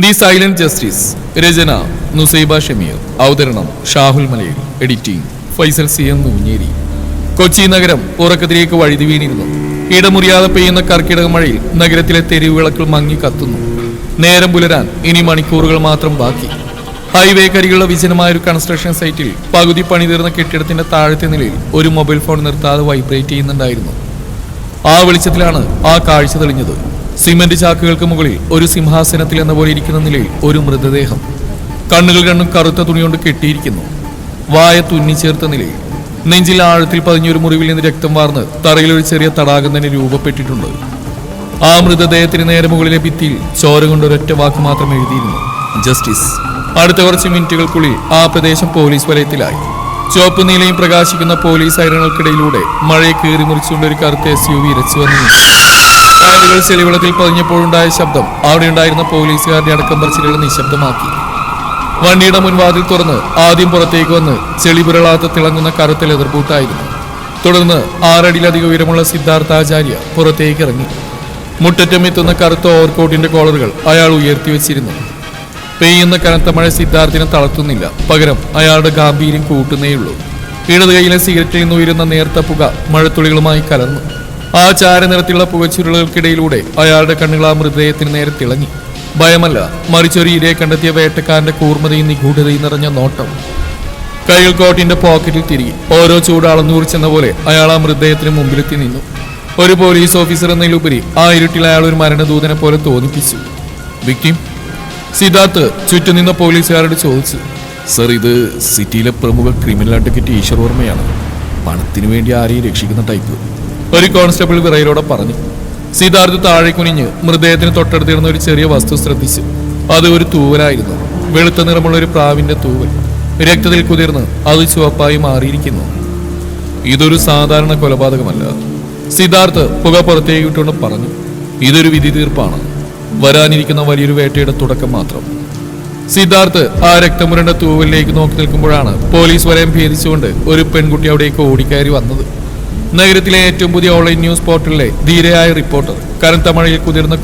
The silent justice. രചന നുസൈബ ഷമീർ. അവതരണം Shahul Malayil. Editing Faisal C M Noonjeri. Kochi നഗരം ഉറക്കത്തിലേക്ക് വഴുതി വീണിരുന്നു. ഇടമുറിയാതെ പെയ്യുന്ന കർക്കിടക മഴയിൽ നഗരത്തിലെ തെരുവുവിളക്കുകൾ മങ്ങി കത്തുന്നു. നേരം പുലരാൻ ഇനി മണിക്കൂറുകൾ മാത്രം ബാക്കി. ഹൈവേ കരികളുള്ള വിജനമായ ഒരു കൺസ്ട്രക്ഷൻ സൈറ്റിൽ പകുതി പണിതീർന്ന കെട്ടിടത്തിന്റെ താഴത്തെ നിലയിൽ ഒരു മൊബൈൽ ഫോൺ നിർത്താതെ വൈബ്രേറ്റ് ചെയ്യുന്നുണ്ടായിരുന്നു. ആ വെളിച്ചത്തിലാണ് ആ കാഴ്ച തെളിഞ്ഞത്. സിമന്റ് ചാക്കുകൾക്ക് മുകളിൽ ഒരു സിംഹാസനത്തിൽ എന്ന പോലെ ഇരിക്കുന്ന നിലയിൽ ഒരു മൃതദേഹം. കണ്ണുകൾ രണ്ടും കറുത്ത തുണികൊണ്ട് കെട്ടിയിരിക്കുന്നു. വായ തുന്നിച്ചേർത്ത നിലയിൽ. നെഞ്ചിൽ ആഴത്തിൽ പതിഞ്ഞൊരു മുറിവിൽ നിന്ന് രക്തം വാർന്ന് തറയിൽ ഒരു ചെറിയ തടാകം തന്നെ രൂപപ്പെട്ടിട്ടുണ്ട്. ആ മൃതദേഹത്തിന് നേരെ മുകളിലെ ഭിത്തിയിൽ ചോര കൊണ്ട് ഒരൊറ്റ വാക്ക് മാത്രം എഴുതിയിരുന്നു: ജസ്റ്റിസ്. അടുത്ത കുറച്ച് മിനിറ്റുകൾക്കുള്ളിൽ ആ പ്രദേശം പോലീസ് വലയത്തിലായി. ചുവപ്പ് നീലയും പ്രകാശിക്കുന്ന പോലീസ് സൈറണുകൾക്കിടയിലൂടെ മഴയെ കീറി മുറിച്ചുകൊണ്ട് ഒരു കറുത്ത SUV ഇരച്ചു വന്നു. കാലുകൾ ചെളിവെള്ളത്തിൽ പതിഞ്ഞപ്പോഴുണ്ടായ ശബ്ദം അവിടെയുണ്ടായിരുന്ന പോലീസുകാരുടെ അടക്കം പറച്ചിലുകൾ നിശബ്ദമാക്കി. വണ്ടിയുടെ മുൻവാതിൽ തുറന്ന് ആദ്യം പുറത്തേക്ക് വന്ന് ചെളി പുരളാത്ത തിളങ്ങുന്ന കറുത്ത ലെതർ ബൂട്ടായിരുന്നു. തുടർന്ന് 6 അടിയിലധികം ഉയരമുള്ള സിദ്ധാർത്ഥാചാര്യ പുറത്തേക്ക് ഇറങ്ങി. മുറ്ററ്റം എത്തുന്ന കറുത്ത ഓവർകോട്ടിന്റെ കോളറുകൾ അയാൾ ഉയർത്തി വെച്ചിരുന്നു. പെയ്യുന്ന കനത്ത മഴ സിദ്ധാർത്ഥിനെ തളർത്തുന്നില്ല, പകരം അയാളുടെ ഗാംഭീര്യം കൂട്ടുന്നേയുള്ളൂ. ഇടത് കൈയിലെ സിഗരറ്റിൽ നിന്ന് ഉയരുന്ന നേർത്ത പുക മഴത്തുള്ളികളുമായി കലർന്നു. ആ ചാരനിറത്തിലുള്ള പുകച്ചുരുളുകൾക്കിടയിലൂടെ അയാളുടെ കണ്ണുകൾ ആ മൃതദേഹത്തിന് നേരെ തിളങ്ങി. ഭയമല്ല, മറിച്ചൊരു ഇരയെ കണ്ടെത്തിയ വേട്ടക്കാരന്റെ കൂർമ്മതയും നിഗൂഢതയും നിറഞ്ഞ നോട്ടം. കൈകൾ കോട്ടിന്റെ പോക്കറ്റിൽ തിരികെ ഓരോ ചൂട് അളന്നു കുറിച്ചെന്ന പോലെ അയാൾ ആ മൃതദേഹത്തിന് മുമ്പിലെത്തി നിന്നു. ഒരു പോലീസ് ഓഫീസർ എന്നതിലുപരി ആ ഇരുട്ടിൽ അയാൾ ഒരു മരണദൂതനെ പോലെ തോന്നിപ്പിച്ചു. വിക്ടിം? സിദ്ധാർത്ഥ് ചുറ്റും നിന്ന പോലീസുകാരോട് ചോദിച്ചു. സർ, ഇത് സിറ്റിയിലെ പ്രമുഖ ക്രിമിനൽ അഡ്വക്കേറ്റ് ഈശ്വർ വർമ്മയാണ്. പണത്തിനു വേണ്ടി ആരെയും രക്ഷിക്കുന്ന ടൈപ്പ്, ഒരു കോൺസ്റ്റബിൾ വിറയിലൂടെ പറഞ്ഞു. സിദ്ധാർത്ഥ് താഴെ കുനിഞ്ഞ് മൃതദേഹത്തിന് തൊട്ടടുത്തിരുന്ന ഒരു ചെറിയ വസ്തു ശ്രദ്ധിച്ചു. അത് ഒരു തൂവലായിരുന്നു. വെളുത്ത നിറമുള്ള ഒരു പ്രാവിന്റെ തൂവൽ. രക്തത്തിൽ കുതിർന്ന് അത് ചുവപ്പായി മാറിയിരിക്കുന്നു. ഇതൊരു സാധാരണ കൊലപാതകമല്ല, സിദ്ധാർത്ഥ് പുക പുറത്തേക്ക് ഇട്ടുകൊണ്ട് പറഞ്ഞു. ഇതൊരു വിധി തീർപ്പാണ്. വരാനിരിക്കുന്ന വലിയൊരു വേട്ടയുടെ തുടക്കം മാത്രം. സിദ്ധാർത്ഥ് ആ രക്തമുരണ്ട തൂവലിലേക്ക് നോക്കി നിൽക്കുമ്പോഴാണ് പോലീസ് വലയം ഭേദിച്ചുകൊണ്ട് ഒരു പെൺകുട്ടി അവിടേക്ക് ഓടിക്കയറി വന്നത്. നഗരത്തിലെ ഏറ്റവും പുതിയ ഓൺലൈൻ ന്യൂസ് പോർട്ടലിലെ ധീരയായ റിപ്പോർട്ടർ. കനത്ത മഴയിൽ കുതിർന്ന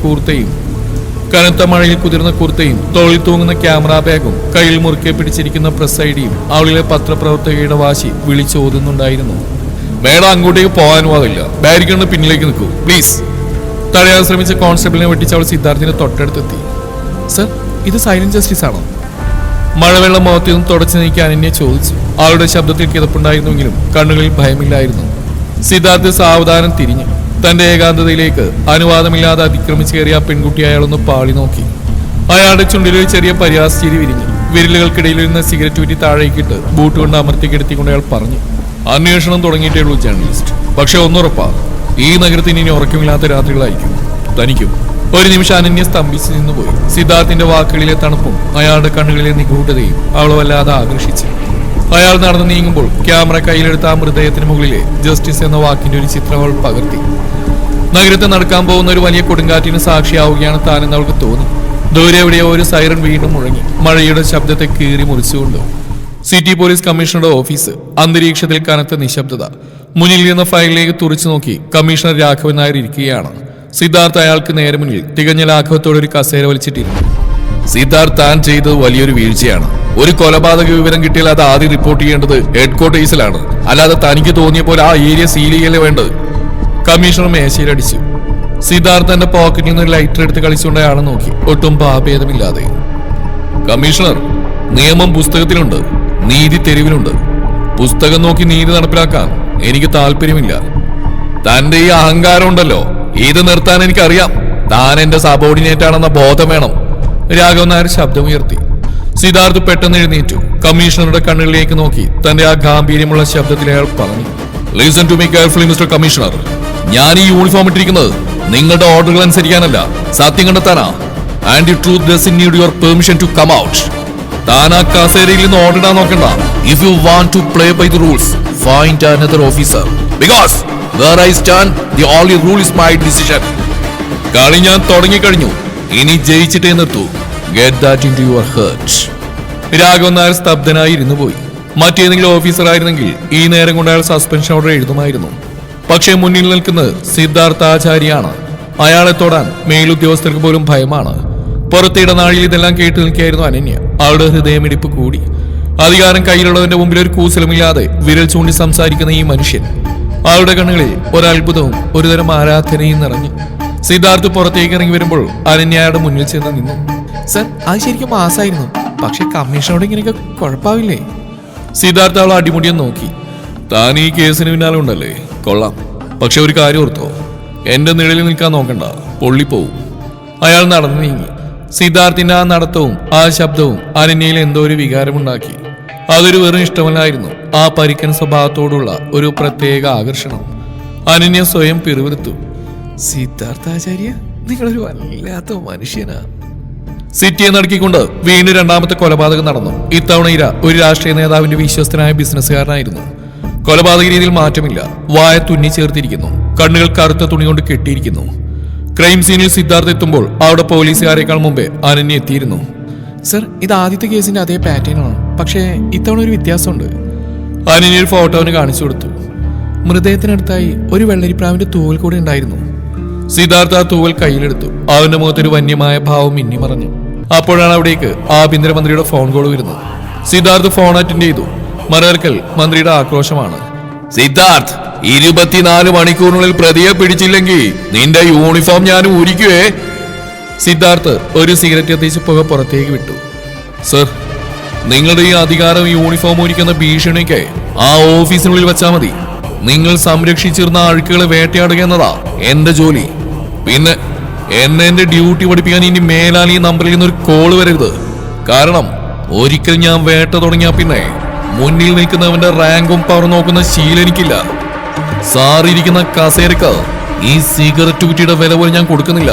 കൂർത്തയും തോളിൽ തൂങ്ങുന്ന ക്യാമറ ബാഗും കയ്യിൽ മുറുക്കെ പിടിച്ചിരിക്കുന്ന പ്രസ് ഐഡിയും അവളിലെ പത്രപ്രവർത്തകയുടെ വാശി വിളിച്ചോതുന്നുണ്ടായിരുന്നു. മേഡം, അങ്ങോട്ടേക്ക് പോകാനും ആവില്ല. ബാരിക്കേഡിന് പിന്നിലേക്ക് നിൽക്കൂ പ്ലീസ്. തടയാൻ ശ്രമിച്ച കോൺസ്റ്റബിളിനെ വെട്ടിച്ച് അവൾ സിദ്ധാർത്ഥിന്റെ തൊട്ടടുത്തെത്തി. സർ, ഇത് സൈലന്റ് ജസ്റ്റിസ് ആണോ? മഴവെള്ളം മുഖത്തിൽ നിന്ന് തുടച്ചു നീക്കാൻ എന്നെ ചോദിച്ചു. അവളുടെ ശബ്ദത്തിൽ കിതപ്പുണ്ടായിരുന്നെങ്കിലും കണ്ണുകളിൽ ഭയമില്ലായിരുന്നു. സിദ്ധാർത്ഥ് സാവധാനം തിരിഞ്ഞു. തന്റെ ഏകാന്തതയിലേക്ക് അനുവാദമില്ലാതെ അതിക്രമിച്ചു കയറിയ ആ പെൺകുട്ടി അയാളൊന്ന് പാളി നോക്കി. അയാളുടെ ചുണ്ടിലൊരു ചെറിയ പരിഹാസച്ചിരി വിരിഞ്ഞു. വിരലുകൾക്കിടയിൽ ഇരുന്ന സിഗരറ്റ് വിറ്റി താഴേക്കിട്ട് ബൂട്ട് കൊണ്ട് അമർത്തി കിടത്തിക്കൊണ്ട് അയാൾ പറഞ്ഞു. അന്വേഷണം തുടങ്ങിയിട്ടേ ഉള്ളൂ ജേർണലിസ്റ്റ്. പക്ഷെ ഒന്നുറപ്പാ, ഈ നഗരത്തിന് ഇനി ഉറക്കമില്ലാത്ത രാത്രികളായിരിക്കും. തനിക്കും. ഒരു നിമിഷം അനന്യ സ്തംഭിച്ചു നിന്നുപോയി. സിദ്ധാർത്ഥിന്റെ വാക്കുകളിലെ തണുപ്പും അയാളുടെ കണ്ണുകളിലെ നിഗൂഢതയും അവളെ വല്ലാതെ ആകർഷിച്ചു. അയാൾ നടന്നു നീങ്ങുമ്പോൾ ക്യാമറ കയ്യിലെടുത്ത ആ മൃതദേഹത്തിന് മുകളിലെ ജസ്റ്റിസ് എന്ന വാക്കിന്റെ ഒരു ചിത്രം അവൾ പകർത്തി. നഗരത്തിൽ നടക്കാൻ പോകുന്ന ഒരു വലിയ കൊടുങ്കാറ്റിന് സാക്ഷിയാവുകയാണ് താനെന്ന് അവൾക്ക് തോന്നി. ദൂരെ എവിടെയോ ഒരു സൈറൺ വീണ്ടും മുഴങ്ങി, മഴയുടെ ശബ്ദത്തെ കീറി മുറിച്ചുകൊണ്ട്. സിറ്റി പോലീസ് കമ്മീഷണറുടെ ഓഫീസ്. അന്തരീക്ഷത്തിൽ കനത്ത നിശബ്ദത. മുന്നിൽ നിന്ന് ഫയലിലേക്ക് തുറച്ചു നോക്കി കമ്മീഷണർ രാഘവൻ നായർ ഇരിക്കുകയാണ്. സിദ്ധാർത്ഥ് അയാൾക്ക് നേരെ മുന്നിൽ തികഞ്ഞ ലാഘവത്തോടെ ഒരു കസേര വലിച്ചിട്ടിരുന്നു. സിദ്ധാർത്ഥ്, താൻ ചെയ്തത് വലിയൊരു വീഴ്ചയാണ്. ഒരു കൊലപാതക വിവരം കിട്ടിയാൽ അത് ആദ്യം റിപ്പോർട്ട് ചെയ്യേണ്ടത് ഹെഡ്ക്വാർട്ടേഴ്സിലാണ്, അല്ലാതെ തനിക്ക് തോന്നിയ പോലെ ആ ഏരിയ സീൽ ചെയ്യല്ലേ വേണ്ടത്. കമ്മീഷണർ മേശയിലടിച്ചു. സിദ്ധാർത്ഥ് തന്റെ പോക്കറ്റിൽ നിന്ന് ലൈറ്റർ എടുത്ത് കളിച്ചുകൊണ്ട് അയാളെ നോക്കി, ഒട്ടും ഭാഭേദമില്ലാതെ. കമ്മീഷണർ, നിയമം പുസ്തകത്തിലുണ്ട്, നീതി തെരുവിലുണ്ട്. പുസ്തകം നോക്കി നീതി നടപ്പിലാക്കാൻ എനിക്ക് താല്പര്യമില്ല. തന്റെ ഈ അഹങ്കാരം ഉണ്ടല്ലോ, ഇത് നിർത്താൻ എനിക്കറിയാം. താൻ എന്റെ സബോർഡിനേറ്റ് ആണെന്ന ബോധം വേണം. രാഘവൻ നായർ ശബ്ദമുയർത്തി. സിദ്ധാർത്ഥ് പെട്ടെന്ന് എഴുന്നേറ്റു. കമ്മീഷണറുടെ കണ്ണുകളിലേക്ക് നോക്കി തന്റെ ആ ഗാംഭീര്യമുള്ള ശബ്ദത്തിൽ അയാൾ പറഞ്ഞു. Listen to me carefully mister commissioner. ഞാൻ ഈ യൂണിഫോം ഇട്ടിരിക്കുന്നത് നിങ്ങളുടെ ഓർഡറുകൾ അനുസരിക്കാനല്ല, സത്യം കണ്ടെത്താനാ. And the truth doesn't need your permission to come out. താൻ ആ കസേരയിൽ നിന്ന് ഓർഡർ ഇടാൻ നോക്കണ്ട. If you want to play by the rules, find another officer. Because where I stand, the only rule is my decision. കളി ഞാൻ തുടങ്ങിക്കഴിഞ്ഞു. ഇനി ജയിച്ചിട്ടേ നിർത്തൂ. Get that into your heart. Raghavan Nair സ്തബ്ധനായി ഇരുന്നു പോയി. മറ്റേതെങ്കിലും ഓഫീസർ ആയിരുന്നെങ്കിൽ ഈ നേരം കൊണ്ട് അയാൾ സസ്പെൻഷൻ ഓർഡർ എഴുതുമായിരുന്നു. പക്ഷേ മുന്നിൽ നിൽക്കുന്നത് സിദ്ധാർത്ഥാചാര്യാണ്. അയാളെ തൊടാൻ മേലുദ്യോഗസ്ഥർക്ക് പോലും ഭയമാണ്. പുറത്തെ ഇടനാഴിയിൽ ഇതെല്ലാം കേട്ടു നിൽക്കുകയായിരുന്നു അനന്യ. അവളുടെ ഹൃദയമിടിപ്പ് കൂടി. അധികാരം കയ്യിലുള്ളവന്റെ മുമ്പിൽ ഒരു കൂസലമില്ലാതെ വിരൽ ചൂണ്ടി സംസാരിക്കുന്ന ഈ മനുഷ്യൻ. അവളുടെ കണ്ണുകളിൽ ഒരത്ഭുതവും ഒരുതരം ആരാധനയും നിറഞ്ഞു. സിദ്ധാർത്ഥ് പുറത്തേക്ക് ഇറങ്ങി വരുമ്പോൾ അനന്യ അയാളുടെ മുന്നിൽ ചെന്ന് നിന്നു. സർ, അത് ശരിക്കും മാസായിരുന്നു. പക്ഷെ കമ്മീഷനോട് ഇങ്ങനെയൊക്കെ കുഴപ്പമാവില്ലേ? സിദ്ധാർത്ഥ അവളെ അടിമുടിയെ നോക്കി. താൻ ഈ കേസിന് പിന്നാലെ ഉണ്ടല്ലേ, കൊള്ളാം. പക്ഷെ ഒരു കാര്യം ഓർത്തോ, എന്റെ നിഴലിൽ നിൽക്കാൻ നോക്കണ്ട, പൊള്ളിപ്പോവും. അയാൾ നടന്നു നീങ്ങി. സിദ്ധാർത്ഥിന്റെ ആ നടത്തവും ആ ശബ്ദവും അനന്യയിൽ എന്തോ ഒരു വികാരമുണ്ടാക്കി. അതൊരു വെറും ഇഷ്ടമല്ലായിരുന്നു, ആ പരിക്കൻ സ്വഭാവത്തോടുള്ള ഒരു പ്രത്യേക ആകർഷണം. അനന്യ സ്വയം പിറുവിറുത്തു. സിദ്ധാർത്ഥാചാര്യ, നിങ്ങളൊരു വല്ലാത്ത മനുഷ്യനാ. സിറ്റിയെ നടക്കിക്കൊണ്ട് വീണ്ടും രണ്ടാമത്തെ കൊലപാതകം നടന്നു. ഇത്തവണ ഇര ഒരു രാഷ്ട്രീയ നേതാവിന്റെ വിശ്വസ്തനായ ബിസിനസ്സുകാരനായിരുന്നു. കൊലപാതക രീതിയിൽ മാറ്റമില്ല. വായ തുന്നി ചേർത്തിരിക്കുന്നു, കണ്ണുകൾ കറുത്ത തുണി കൊണ്ട് കെട്ടിയിരിക്കുന്നു. ക്രൈം സീനിൽ സിദ്ധാർത്ഥ് എത്തുമ്പോൾ അവിടെ പോലീസുകാരേക്കാൾ മുമ്പേ അനന്യ എത്തിയിരുന്നു. സർ, ഇത് ആദ്യത്തെ കേസിന്റെ അതേ പാറ്റേൺ ആണ്, പക്ഷേ ഇത്തവണ ഒരു വ്യത്യാസമുണ്ട്. അനന്യ ഒരു ഫോട്ടോവിന് കാണിച്ചു കൊടുത്തു. മൃതദേഹത്തിനടുത്തായി ഒരു വെള്ളരിപ്രാവിന്റെ തൂവൽ കൂടെ ഉണ്ടായിരുന്നു. സിദ്ധാർത്ഥ ആ തൂവൽ കയ്യിലെടുത്തു. അവന്റെ മുഖത്തൊരു വന്യമായ ഭാവം മിന്നിമറഞ്ഞു. അപ്പോഴാണ് അവിടേക്ക് ആഭ്യന്തരമന്ത്രിയുടെ ഫോൺ കോൾ വരുന്നത്. സിദ്ധാർത്ഥ് ഫോൺ അറ്റൻഡ് ചെയ്തു. മറുകൽ മന്ത്രിയുടെ ആക്രോശമാണ്. സിദ്ധാർത്ഥ്, 24 മണിക്കൂറിനുള്ളിൽ പ്രതിയെ പിടിച്ചില്ലെങ്കിൽ നിന്റെ യൂണിഫോം ഞാൻ ഊരിക്കുവേ. സിദ്ധാർത്ഥ് ഒരു സിഗരറ്റ് എത്തിച്ച് പുക പുറത്തേക്ക് വിട്ടു. സർ, നിങ്ങളുടെ ഈ അധികാരം യൂണിഫോം ഊരിക്കുന്ന ഭീഷണിക്ക് ആ ഓഫീസിനുള്ളിൽ വെച്ചാൽ മതി. നിങ്ങൾ സംരക്ഷിച്ചിരുന്ന അഴുക്കുകളെ വേട്ടയാടുക എന്നതാ എന്റെ ജോലി. പിന്നെ എന്റെ ഡ്യൂട്ടി പഠിപ്പിക്കാൻ ഇനി മേലാൽ ഈ നമ്പറിൽ നിന്നൊരു കോള് വരരുത്. കാരണം ഒരിക്കൽ ഞാൻ വേട്ട തുടങ്ങിയാ പിന്നെ മുന്നിൽ നിൽക്കുന്നവന്റെ റാങ്കും പവർ നോക്കുന്ന ശീലം എനിക്കില്ല. സാറിരിക്കുന്ന കസേരക്ക് ഈ സിഗരറ്റ് കുറ്റിയുടെ വില പോലും ഞാൻ കൊടുക്കുന്നില്ല.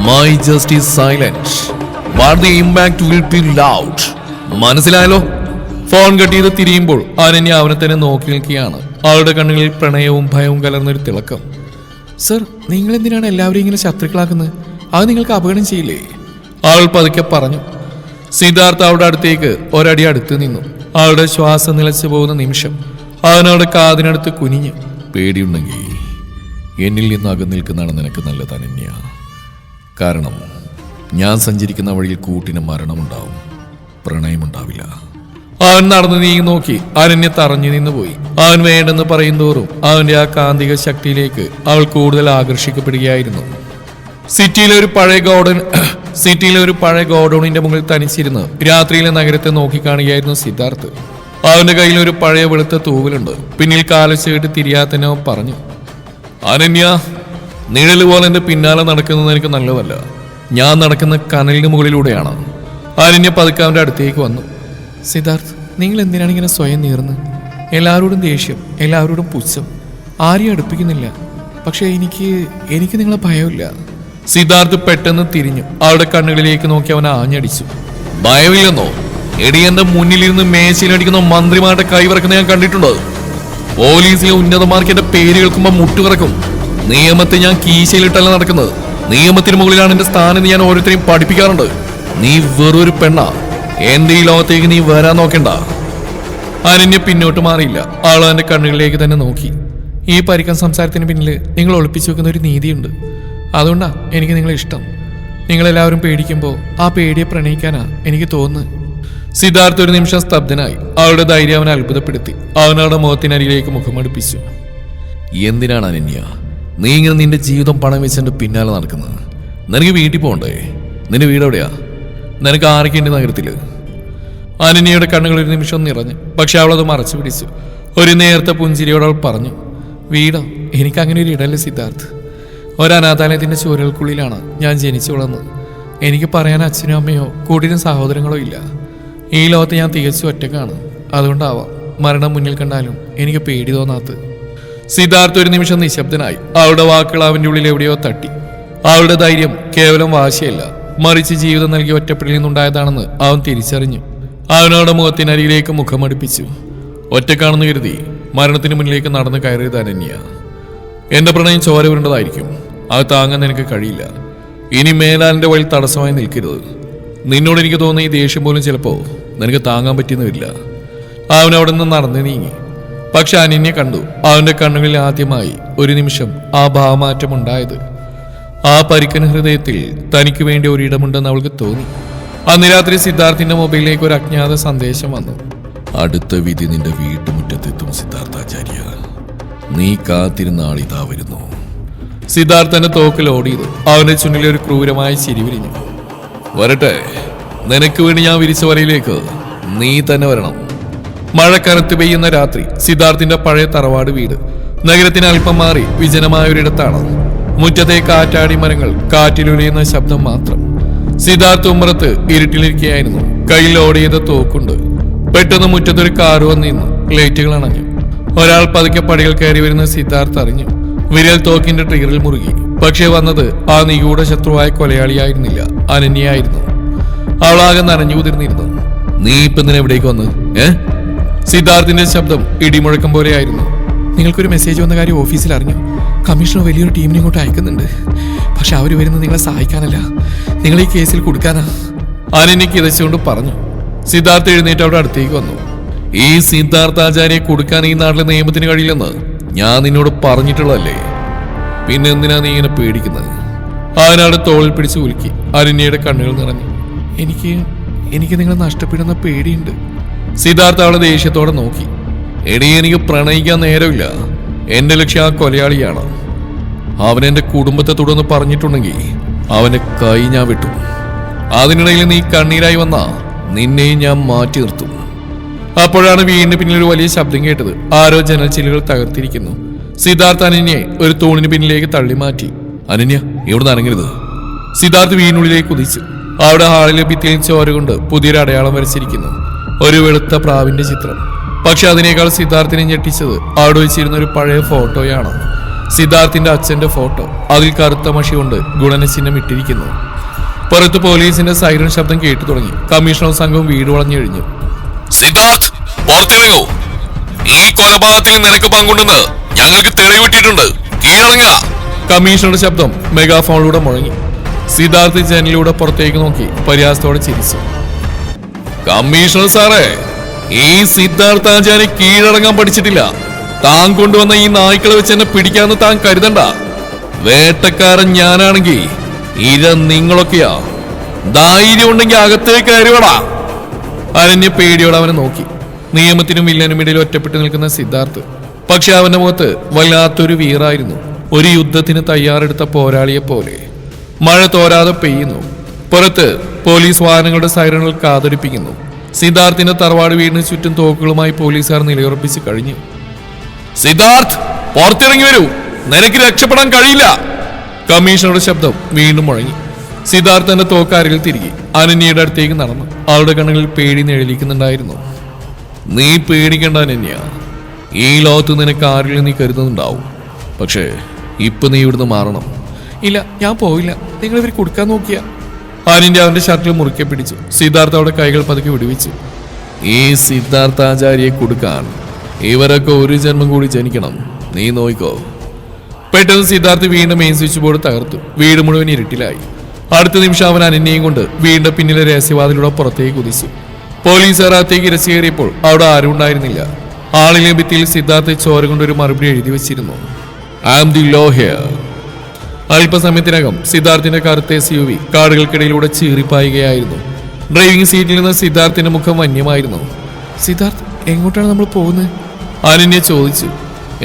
My justice silent, but the impact will be loud. മനസ്സിലായല്ലോ? ഫോൺ കട്ട് ചെയ്ത് തിരിയുമ്പോൾ അനന്യ അവനെ തന്നെ നോക്കി നിൽക്കുകയാണ്. അവളുടെ കണ്ണുകളിൽ പ്രണയവും ഭയവും കലർന്നൊരു തിളക്കം. സർ, നിങ്ങൾ എന്തിനാണ് എല്ലാവരും ഇങ്ങനെ ശത്രുക്കളാക്കുന്നത്? അത് നിങ്ങൾക്ക് അപകടം ചെയ്യില്ലേ? അവൾ പതുക്കെ പറഞ്ഞു. സിദ്ധാർത്ഥ അവളുടെ അടുത്തേക്ക് ഒരടി അടുത്ത് നിന്നു. അവളുടെ ശ്വാസം നിലച്ചു പോകുന്ന നിമിഷം അവനവളുടെ കാതിനടുത്ത് കുനിഞ്ഞു. പേടിയുണ്ടെങ്കിൽ എന്നിൽ നിന്ന് അകന്നിൽക്കുന്നതാണ് നിനക്ക് നല്ലത് അനന്യ. കാരണം ഞാൻ സഞ്ചരിക്കുന്ന വഴിയിൽ കൂട്ടിന് മരണമുണ്ടാവും, പ്രണയമുണ്ടാവില്ല. അവൻ നടന്നു നീങ്ങി നോക്കി. അനന്യ തറഞ്ഞു നിന്ന് പോയി. അവൻ വേണ്ടെന്ന് പറയും തോറും അവന്റെ ആ കാന്തിക ശക്തിയിലേക്ക് അവൾ കൂടുതൽ ആകർഷിക്കപ്പെടുകയായിരുന്നു. സിറ്റിയിലെ ഒരു പഴയ ഗോഡൌണിന്റെ മുകളിൽ തനിച്ചിരുന്ന് രാത്രിയിലെ നഗരത്തെ നോക്കിക്കാണുകയായിരുന്നു സിദ്ധാർത്ഥ്. അവന്റെ കയ്യിൽ ഒരു പഴയ വെളുത്ത തൂവലുണ്ട്. പിന്നിൽ കാലച്ചേട്ട് തിരിയാത്തന്നെ അവൻ പറഞ്ഞു. അനന്യ, നിഴല് പോലെ എന്റെ പിന്നാലെ നടക്കുന്നത് എനിക്ക് നല്ലതല്ല. ഞാൻ നടക്കുന്ന കനലിന് മുകളിലൂടെയാണ്. അനന്യ പതുക്കെ അവന്റെ അടുത്തേക്ക് വന്നു. സിദ്ധാർത്ഥ്, നിങ്ങൾ എന്തിനാണ് ഇങ്ങനെ സ്വയം നീർന്ന്? എല്ലാവരോടും ദേഷ്യം, എല്ലാവരോടും പുച്ഛം, ആരെയും അടുപ്പിക്കുന്നില്ല. പക്ഷെ എനിക്ക് നിങ്ങളെ ഭയമില്ല. സിദ്ധാർത്ഥ് പെട്ടെന്ന് തിരിഞ്ഞു. അവളുടെ കണ്ണുകളിലേക്ക് നോക്കി അവൻ ആഞ്ഞടിച്ചു. ഭയമില്ലെന്നോ? എടി, എന്റെ മുന്നിലിരുന്ന് മേശയിലടിക്കുന്ന മന്ത്രിമാരുടെ കൈവിറക്കുന്ന ഞാൻ കണ്ടിട്ടുണ്ട്. പോലീസിലെ ഉന്നതന്മാർക്ക് എന്റെ പേര് കേൾക്കുമ്പോൾ മുട്ടുകിറക്കും. നിയമത്തെ ഞാൻ കീശയിലിട്ടല്ല നടക്കുന്നത്. നിയമത്തിന് മുകളിലാണ് എന്റെ സ്ഥാനം. ഞാൻ ഓരോരുത്തരെയും പഠിപ്പിക്കാറുണ്ട്. നീ വെറൊരു പെണ്ണാ. എന്റെ ഈ ലോകത്തേക്ക് നീ വരാൻ നോക്കണ്ട. അനന്യ പിന്നോട്ട് മാറിയില്ല. ആൾ അവന്റെ കണ്ണുകളിലേക്ക് തന്നെ നോക്കി. ഈ പരിക്കൻ സംസാരത്തിന് പിന്നിൽ നിങ്ങൾ ഒളിപ്പിച്ചു വെക്കുന്ന ഒരു നീതിയുണ്ട്. അതുകൊണ്ടാ എനിക്ക് നിങ്ങളെ ഇഷ്ടം. നിങ്ങളെല്ലാവരും പേടിക്കുമ്പോൾ ആ പേടിയെ പ്രണയിക്കാനാ എനിക്ക് തോന്നുന്നത്. സിദ്ധാർത്ഥ് ഒരു നിമിഷം സ്തബ്ധനായി. അവളുടെ ധൈര്യം അവനെ അത്ഭുതപ്പെടുത്തി. അവനവളുടെ മുഖത്തിനരിയിലേക്ക് മുഖമടുപ്പിച്ചു. എന്തിനാണ് അനന്യ നീ ഇങ്ങനെ നിന്റെ ജീവിതം പണം വെച്ചെന്റെ പിന്നാലെ നടക്കുന്നത്? നിനക്ക് വീട്ടിൽ പോകണ്ടേ? നിന്റെ വീടെവിടെയാ? നിനക്ക് ആരൊക്കെയുണ്ട് നഗരത്തില്? അനന്യയുടെ കണ്ണുകൾ ഒരു നിമിഷം നിറഞ്ഞു. പക്ഷെ അവളത് മറച്ചു പിടിച്ചു. ഒരു നേരത്തെ പുഞ്ചിരിയോട് അവൾ പറഞ്ഞു. വീടോ? എനിക്കങ്ങനെ ഒരു ഇടല്ലേ സിദ്ധാർത്ഥ്. ഒരനാഥാലയത്തിന്റെ ചുവരുകൾക്കുള്ളിലാണ് ഞാൻ ജനിച്ചു വളർന്നത്. എനിക്ക് പറയാൻ അച്ഛനോ അമ്മയോ കൂട്ടിനും സഹോദരങ്ങളോ ഇല്ല. ഈ ലോകത്ത് ഞാൻ തികച്ചും ഒറ്റക്കാണ്. അതുകൊണ്ടാവാം മരണം മുന്നിൽ കണ്ടാലും എനിക്ക് പേടി തോന്നാത്തത്. സിദ്ധാർത്ഥ് ഒരു നിമിഷം നിശബ്ദനായി. അവളുടെ വാക്കുകൾ അവന്റെ ഉള്ളിൽ എവിടെയോ തട്ടി. അവളുടെ ധൈര്യം കേവലം വാശിയല്ല, മറിച്ച് ജീവിതം നൽകിയ ഒറ്റപ്പെടലിൽ നിന്നുണ്ടായതാണെന്ന് അവൻ തിരിച്ചറിഞ്ഞു. അവനവളുടെ മുഖത്തിനരിയിലേക്ക് മുഖമടുപ്പിച്ചു. ഒറ്റക്കാണെന്ന് കരുതി മരണത്തിന് മുന്നിലേക്ക് നടന്ന് കയറിയത് അനന്യ. എന്റെ പ്രണയം ചോര ഉരുണ്ടതായിരിക്കും. അത് താങ്ങാൻ നിനക്ക് കഴിയില്ല. ഇനി മേലാലിന്റെ വഴി തടസ്സമായി നിൽക്കരുത്. നിന്നോട് എനിക്ക് തോന്നുന്ന ഈ ദേഷ്യം പോലും ചിലപ്പോ നിനക്ക് താങ്ങാൻ പറ്റിയെന്ന് വരില്ല. അവൻ അവിടെ നിന്ന് നടന്നു നീങ്ങി. പക്ഷെ അനന്യ കണ്ടു. അവന്റെ കണ്ണുകളിൽ ആദ്യമായി ഒരു നിമിഷം ആ ഭാവമാറ്റം ഉണ്ടായത്. ആ പരിക്കൻ ഹൃദയത്തിൽ തനിക്ക് വേണ്ടി ഒരിടമുണ്ടെന്ന് അവൾക്ക് തോന്നി. അന്ന് രാത്രി സിദ്ധാർത്ഥിന്റെ മൊബൈലിലേക്ക് ഒരു അജ്ഞാത സന്ദേശം വന്നു. അടുത്ത വിധി നിന്റെ വീട്ടുമുറ്റത്തെത്തും സിദ്ധാർത്ഥാചാര്യ, നീ കാത്തിരുന്ന ആളിതാ വരുന്നു. സിദ്ധാർത്ഥന്റെ തോക്കിൽ ഓടിയത് അവന്റെ ചുണ്ടിലെ ഒരു ക്രൂരമായ ചിരി വിരിഞ്ഞു. വരട്ടെ, നിനക്ക് വേണ്ടി ഞാൻ വിരിച്ച വരയിലേക്ക് നീ തന്നെ വരണം. മഴ കനത്ത് പെയ്യുന്ന രാത്രി സിദ്ധാർത്ഥിന്റെ പഴയ തറവാട് വീട് നഗരത്തിന് അല്പം മാറി വിജനമായ ഒരിടത്താണ്. മുറ്റത്തെ കാറ്റാടി മരങ്ങൾ കാറ്റിലുലയുന്ന ശബ്ദം മാത്രം. സിദ്ധാർത്ഥ് ഉമ്മറത്ത് ഇരുട്ടിലിരിക്കുകയായിരുന്നു. കയ്യിൽ ഓടിയത് തോക്കുണ്ട്. പെട്ടെന്ന് മുറ്റത്തൊരു കാറ് വന്നിരുന്നു. ലൈറ്റുകൾ അണഞ്ഞു. ഒരാൾ പതുക്കെ പടികൾ കയറി വരുന്ന സിദ്ധാർത്ഥ് അറിഞ്ഞു. വിരൽ തോക്കിന്റെ ട്രിഗറിൽ മുറുകി. പക്ഷേ വന്നത് ആ നിഗൂഢ ശത്രുവായ കൊലയാളിയായിരുന്നില്ല, അനന്യയായിരുന്നു. അവളാകെ നനഞ്ഞു കുതിർന്നിരുന്നു. നീ ഇപ്പം എവിടേക്ക് വന്ന്? സിദ്ധാർത്ഥിന്റെ ശബ്ദം ഇടിമുഴക്കം പോലെയായിരുന്നു. നിങ്ങൾക്കൊരു മെസ്സേജ് വന്ന കാര്യം ഓഫീസിൽ അറിഞ്ഞു. കമ്മീഷണർ വലിയൊരു ടീമിനെ ഇങ്ങോട്ട് അയക്കുന്നുണ്ട്. പക്ഷെ അവർ വരുന്നത് നിങ്ങളെ സഹായിക്കാനല്ല, നിങ്ങൾ ഈ കേസിൽ കൊടുക്കാനാ. അനന്യ കിതച്ചുകൊണ്ട് പറഞ്ഞു. സിദ്ധാർത്ഥ് എഴുന്നേറ്റ് അവിടെ അടുത്തേക്ക് വന്നു. ഈ സിദ്ധാർത്ഥാചാര്യയെ കൊടുക്കാൻ ഈ നാട്ടിലെ നിയമത്തിന് കഴിയില്ലെന്ന് ഞാൻ നിന്നോട് പറഞ്ഞിട്ടുള്ളതല്ലേ, പിന്നെ എന്തിനാ നീ ഇങ്ങനെ പേടിക്കുന്നത്? ആനാട് തോളിൽ പിടിച്ച് ഉലുക്കി. അനന്യയുടെ കണ്ണുകൾ നിറഞ്ഞു. എനിക്ക് നിങ്ങളെ നഷ്ടപ്പെടുന്ന പേടിയുണ്ട്. സിദ്ധാർത്ഥ അവളെ ദേഷ്യത്തോടെ നോക്കി. എടി, എനിക്ക് പ്രണയിക്കാൻ നേരമില്ല. എന്റെ ലക്ഷ്യം ആ കൊലയാളിയാണ്. അവൻ എന്റെ കുടുംബത്തെ തുടർന്ന് പറഞ്ഞിട്ടുണ്ടെങ്കിൽ അവന്റെ കൈ ഞാൻ വിട്ടു. അതിനിടയിൽ നീ കണ്ണീരായി വന്നാ നിന്നെയും ഞാൻ മാറ്റി നിർത്തും. അപ്പോഴാണ് വീടിന് പിന്നിൽ ഒരു വലിയ ശബ്ദം കേട്ടത്. ആരോ ജനൽ ചില്ലുകൾ തകർത്തിരിക്കുന്നു. സിദ്ധാർത്ഥ് അനന്യയെ ഒരു തൂണിന് പിന്നിലേക്ക് തള്ളി മാറ്റി. അനന്യ, ഇവിടുന്ന് അനങ്ങരുത്. സിദ്ധാർത്ഥ് വീടിനുള്ളിലേക്ക് കുതിച്ചു. അവിടെ ഹാളിലെ ഭിത്തിയിൽ ചോര കൊണ്ട് പുതിയൊരു അടയാളം വരച്ചിരിക്കുന്നു. ഒരു വെളുത്ത പ്രാവിന്റെ ചിത്രം. പക്ഷെ അതിനേക്കാൾ സിദ്ധാർത്ഥിനെ ഞെട്ടിച്ചത് അവിടെ വെച്ചിരുന്ന ഒരു പഴയ ഫോട്ടോയാണ്. സിദ്ധാർത്ഥിന്റെ അച്ഛന്റെ ഫോട്ടോ. അതിൽ കറുത്ത മഷി കൊണ്ട് ഗുണനചിഹ്നം ഇട്ടിരിക്കുന്നു. പുറത്ത് പോലീസിന്റെ സൈറൺ ശബ്ദം കേട്ടു തുടങ്ങി. കമ്മീഷണർ സംഘം വീട് വളഞ്ഞെഴിഞ്ഞു. സിദ്ധാർത്ഥ്, പുറത്തിറങ്ങൂ. ഈ കൊലപാതകത്തിൽ നിനക്ക് പങ്കുണ്ടെന്ന് ഞങ്ങൾക്ക് തെളിവ് കിട്ടിയിട്ടുണ്ട്. കീഴടങ്ങ. കമ്മീഷണറുടെ ശബ്ദം മെഗാഫോണിലൂടെ മുഴങ്ങി. സിദ്ധാർത്ഥ് ജനലിലൂടെ പുറത്തേക്ക് നോക്കി പരിഹാസത്തോടെ ചിരിച്ചു. കമ്മീഷണർ സാറേ, ഈ സിദ്ധാർത്ഥാചാര്യ കീഴടങ്ങാൻ പഠിച്ചിട്ടില്ല. താൻ കൊണ്ടുവന്ന ഈ നായ്ക്കളെ വെച്ച് എന്നെ പിടിക്കാന്ന് താൻ കരുതണ്ട. വേട്ടക്കാരൻ ഞാനാണെങ്കിൽ ഇര നിങ്ങളൊക്കെയാ. ധൈര്യം ഉണ്ടെങ്കിൽ അകത്തേക്ക് കയറിയോടാ. അനന്യ പേടിയോടെ അവനെ നോക്കി. നിയമത്തിനും വില്ലനും ഇടയിൽ ഒറ്റപ്പെട്ടു നിൽക്കുന്ന സിദ്ധാർത്ഥ്. പക്ഷെ അവന്റെ മുഖത്ത് വല്ലാത്തൊരു വീറായിരുന്നു. ഒരു യുദ്ധത്തിന് തയ്യാറെടുത്ത പോരാളിയെ പോലെ. മഴ തോരാതെ പെയ്യുന്നു. പുറത്ത് പോലീസ് വാഹനങ്ങളുടെ സൈറണുകൾ കാതടിപ്പിക്കുന്നു. സിദ്ധാർത്ഥിന്റെ തറവാട് വീടിന് ചുറ്റും തോക്കുകളുമായി പോലീസുകാർ നിലയുറപ്പിച്ച് കഴിഞ്ഞു. സിദ്ധാർത്ഥ്, പുറത്തിറങ്ങി വരൂ. നിനക്ക് രക്ഷപ്പെടാൻ കഴിയില്ല. കമ്മീഷണറുടെ ശബ്ദം വീണ്ടും മുഴങ്ങി. സിദ്ധാർത്ഥ് തന്റെ തോക്കാരിൽ തിരികെ അനന്യയുടെ അടുത്തേക്ക് നടന്നു. അവളുടെ കണ്ണുകളിൽ പേടി നിഴലിക്കുന്നുണ്ടായിരുന്നു. നീ പേടിക്കണ്ട അനന്യ. ഈ ലോകത്ത് നിനക്ക് ആരെങ്കിലും നീ കരുതുന്നുണ്ടാവും. പക്ഷേ ഇപ്പൊ നീ ഇവിടുന്ന് മാറണം. ഇല്ല, ഞാൻ പോയില്ല. നിങ്ങൾ ഇവർ കൊടുക്കാൻ നോക്കിയ. അനന്യ അവന്റെ ഷർട്ടിൽ മുറുക്കെ പിടിച്ചു. സിദ്ധാർത്ഥ അവിടെ കൈകൾ പതുക്കെ വിടുവിച്ചു. ഈ സിദ്ധാർത്ഥാചാര്യയെ കൊടുക്കാൻ ഇവരൊക്കെ ഒരു ജന്മം കൂടി ജനിക്കണം. നീ നോയിക്കോ. പെട്ടെന്ന് സിദ്ധാർത്ഥ് വീണ്ടും മെയിൻ സ്വിച്ച് ബോർഡ് തകർത്തു. വീട് മുഴുവൻ ഇരുട്ടിലായി. അടുത്ത നിമിഷം അവൻ അനന്യയും കൊണ്ട് വീണ്ടും പിന്നിലെ രഹസ്യവാതിലൂടെ പുറത്തേക്ക് കുതിച്ചു. പോലീസുകാർ അകത്തേക്ക് ഇരച്ചു കയറിയപ്പോൾ അവിടെ ആരും ഉണ്ടായിരുന്നില്ല. ആളിലെ ഭിത്തിയിൽ സിദ്ധാർത്ഥ് ചോര കൊണ്ടൊരു മറുപടി എഴുതി വെച്ചിരുന്നു. I am the law here. അല്പസമയത്തിനകം സിദ്ധാർത്ഥിന്റെ കറുത്ത SUV കാടുകൾക്കിടയിലൂടെ ചീറിപ്പായുകയായിരുന്നു. ഡ്രൈവിംഗ് സീറ്റിൽ നിന്ന് സിദ്ധാർത്ഥിന്റെ മുഖം വന്യമായിരുന്നു. സിദ്ധാർത്ഥ്, എങ്ങോട്ടാണ് നമ്മൾ പോകുന്നത്? അനന്യ ചോദിച്ചു.